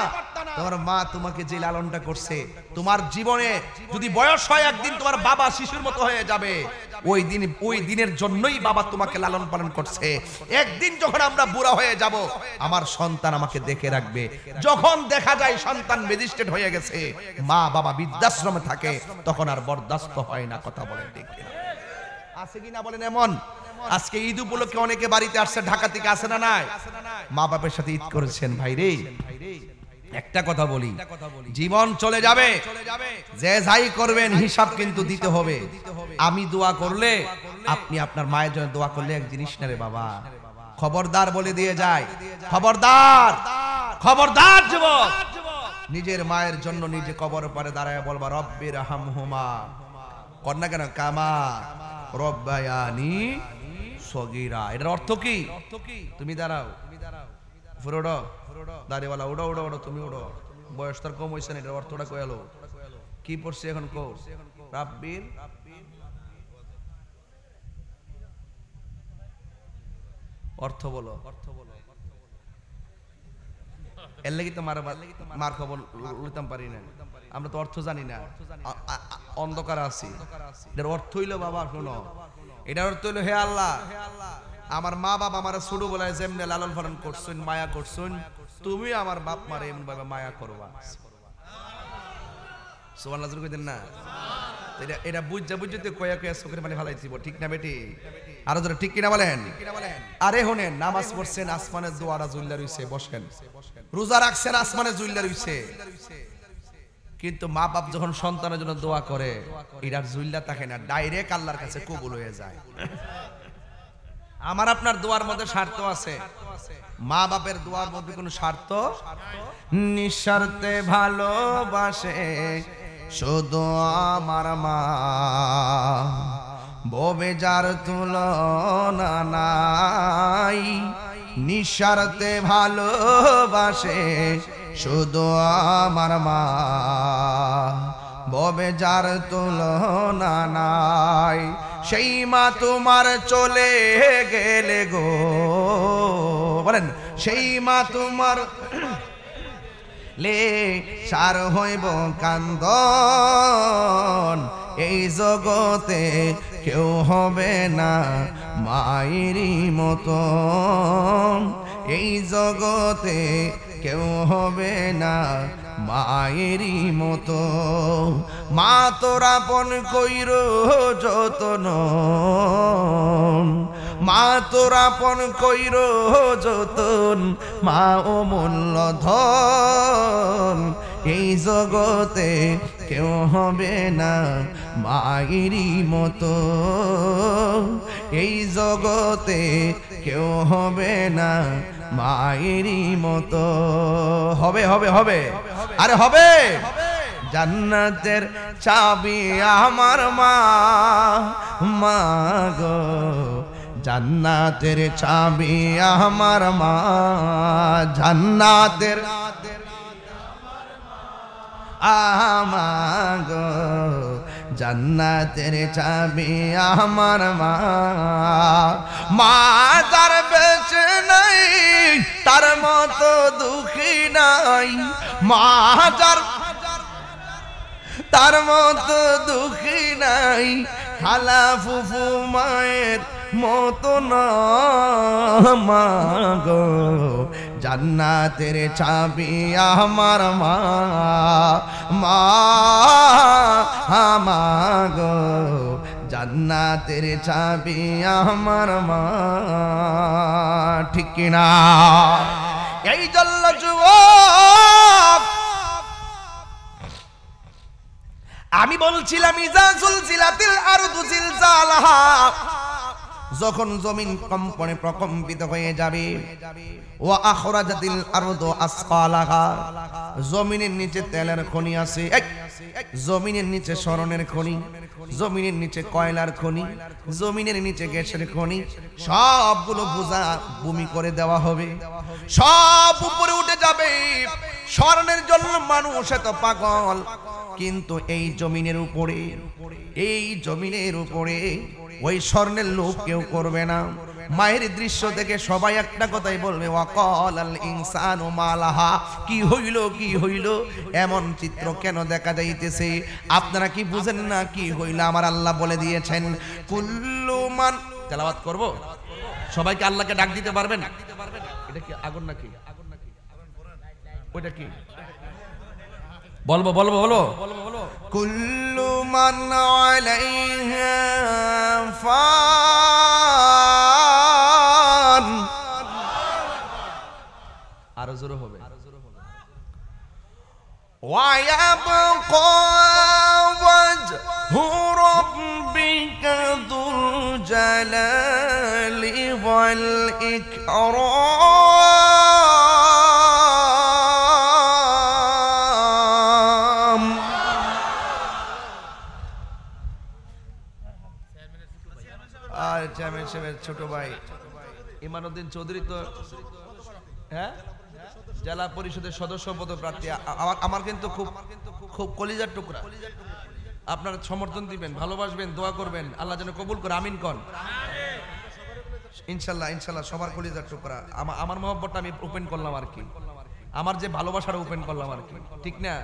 তোমার মা তোমাকে যে লালনটা করছে, তোমার জীবনে যদি বয়স হয় একদিন তোমার বাবা শিশুর মতো হয়ে যাবে, ওই দিনের জন্যই বাবা তোমাকে লালন পালন করছে। একদিন যখন আমরা বুড়া হয়ে যাব, আমার সন্তান আমাকে দেখে রাখবে। যখন দেখা যায় সন্তান ম্যাজিস্ট্রেট হয়ে গেছে, মা বাবা বৃদ্ধাশ্রমে থাকে, তখন আর বরদাস্ত হয় না, কথা বলেন ঠিক কিনা? আছে কিনা বলেন? এমন আজকে ঈদ উপলক্ষে অনেকে বাড়িতে আসছে, ঢাকা থেকে আসে না, নাই মা বাপের সাথে ঈদ করেছেন। ভাই রে, একটা কথা বলি, জীবন চলে যাবে, যে যাই করবেন হিসাব কিন্তু দিতে হবে। আমি দোয়া করলে, আপনি আপনার মায়ের জন্য দোয়া করলে এক জিনিস না রে বাবা, খবরদার বলে দিয়ে যায়, খবরদার, খবরদার যুবক, নিজের মায়ের জন্য নিজে কবর পারে দাঁড়ায় বলবা রব্বি রাহমহুমা, কন্যা কেন কামা রব্বায়ানি সগীরা। এটার অর্থ কি? তুমি দাঁড়াও, ফুরোডো দাড়িওয়ালা, উড়ো উড়ো উড়ো, তুমি উড়ো, বয়স তার কম হয়েছে না, এটার অর্থটা কয়ালো কি পড়ছে এখন? কো রাব্বির অর্থ বলো, এর লাগি তো মার খবর লইতাম পারি না, আমরা তো অর্থ জানি না, অন্ধকার আছি। এটার অর্থ হইলো বাবা শোনো, এটার অর্থ হইলো, হে আল্লাহ, আমার মা বাবা আমার ছোট বেলায় যেমনে লালন পালন করছেন, মায়া করছেন, তুমি আমার বাপ মারে এমন ভাবে মায়া করবা। সুবহানাল্লাহ জোরে কইতেন না? এটা বুঝতে কয়া কয়া চোখের পানি ফালাইছিব, ঠিক না বেটি? আরো জোরে ঠিক কিনা বলেন? আরে হোনেন, নামাজ পড়ছেন, আসমানের দোয়ারা জুল্লা রইছে, বসেন, রোজা রাখছেন, আসমানের জুল্লা রইছে, কিন্তু মা বাপ যখন সন্তানের জন্য দোয়া করে, এটার জুল্লা থাকে না, ডাইরেক্ট আল্লাহর কাছে কবুল হয়ে যায়। আমার আপনার দোয়ার মধ্যে স্বার্থ আছে, মা বাপের দোয়ার মধ্যে কোনো স্বার্থ? নিঃস্বার্থে ভালোবাসে শুধু আমার মা, ভবে যার তুলনা নাই, নিঃস্বার্থে ভালোবাসে শুধু আমার মা, ভবে যার তুলনা নাই। সেই মা তোমার চলে গেলে গো, বলেন, সেই মা তোমার লে সার হইব কান্দন, এই জগতে কেউ হবে না মায়েরই মতন, এই জগতে কেউ হবে না মায়েরই মতো। মা তোরা পন কইর যতন, মা তোর আপন কইর যতন, মা ও মূল্যধন, এই জগতে কেউ হবে না মায়েরই মতো, এই জগতে কেউ হবে না মায়েরই মতো। হবে হবে হবে, আরে হবে। জান্নাতের চাবি আমার মা, মা গো জান্নাতের চাবি আমার মা, জান্নাতের আমার গো জান্নাতের চাবি আমার মা, মা তার বেঁচে নাই তার মতো দুঃখী নাই, মা তার মতো দুঃখী নাই, খালা ফুফু মায়ের মতো না মা গো জান্নাতের চাবি আমার মা, মা গো জান্নাতের চাবি আমার মা। ঠিক কিনা? এই জন্য যুবক আমি বলছিলাম ইজা জুলজিলাতিল আরদু জিলজালাহা, যখন জমিন কম্পনে প্রকম্পিত হয়ে যাবে, ওয়া আখরাজাতিল আরদু আসকালাহা, জমিনের নিচে তেলের খনি আছে, জমিনের নিচে স্বর্ণের খনি, জমিনের নিচে কয়লার খনি, জমিনের নিচে গ্যাসের খনি, সবগুলো বোঝা ভূমি করে দেওয়া হবে, সব উপরে উঠে যাবে। স্বর্ণের জন্য মানুষ এত পাগল, কিন্তু এই জমিনের উপরে ওই স্বর্ণের লোভ কেউ করবে না। মায়ের দৃশ্য দেখে সবাই একটা কথাই বলবে, ওয়াকালাল ইনসানু মালাহা, কি হইল এমন চিত্র কেন দেখা যাইতেছে? আপনারা কি বুঝেন না কি হইল? আমার আল্লাহ বলে দিয়েছেন, কুল্লু মান, তেলাওয়াত করব, সবাইকে আল্লাহকে ডাক দিতে পারবেন? এটা কি আগুন নাকি? ওইটা কি? বলবো কুল্লু মান আলাইহা ফান, আরো জোরে হবে, ওয়া ইয়াবকা ওয়াজহু রাব্বিকা যুল জালালি ওয়াল ইকরাম। আর চেয়ারম্যান সাহেবের ছোট ভাই ইমানউদ্দিন চৌধুরী তো জেলা পরিষদের সদস্য পদপ্রার্থী, আমার কিন্তু খুব কলিজার টুকরা। আপনারা সমর্থন দিবেন, ভালোবাসবেন, দোয়া করবেন, আল্লাহ যেন কবুল করে, আমিন কন। ইনশাল্লাহ সবার কলিজার টুকরা। আমার মহব্বতটা আমি ওপেন করলাম আর কি, আমার যে ভালোবাসাটা ওপেন করলাম আর কি, ঠিক না?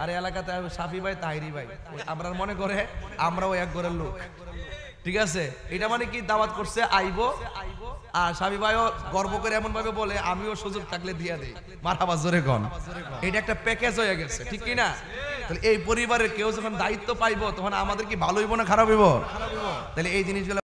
আর এলাকাতে সাফি ভাই, তাহিরি ভাই, আমরা মনে করে আমরাও এক ঘরের লোক, ঠিক আছে? এটা মানে কি দাওয়াত করছে আইবো, আর সাবি ভাইও গর্ব করে এমন ভাবে বলে আমিও সুযোগ থাকলে দিয়ে দেই, মারহাবা জোরে কোন। এটা একটা প্যাকেজ হয়ে গেছে, ঠিক কি না? তাহলে এই পরিবারের কেউ যখন দায়িত্ব পাইবো তখন আমাদের কি ভালো হইব না খারাপ হইব? তাহলে এই জিনিসগুলো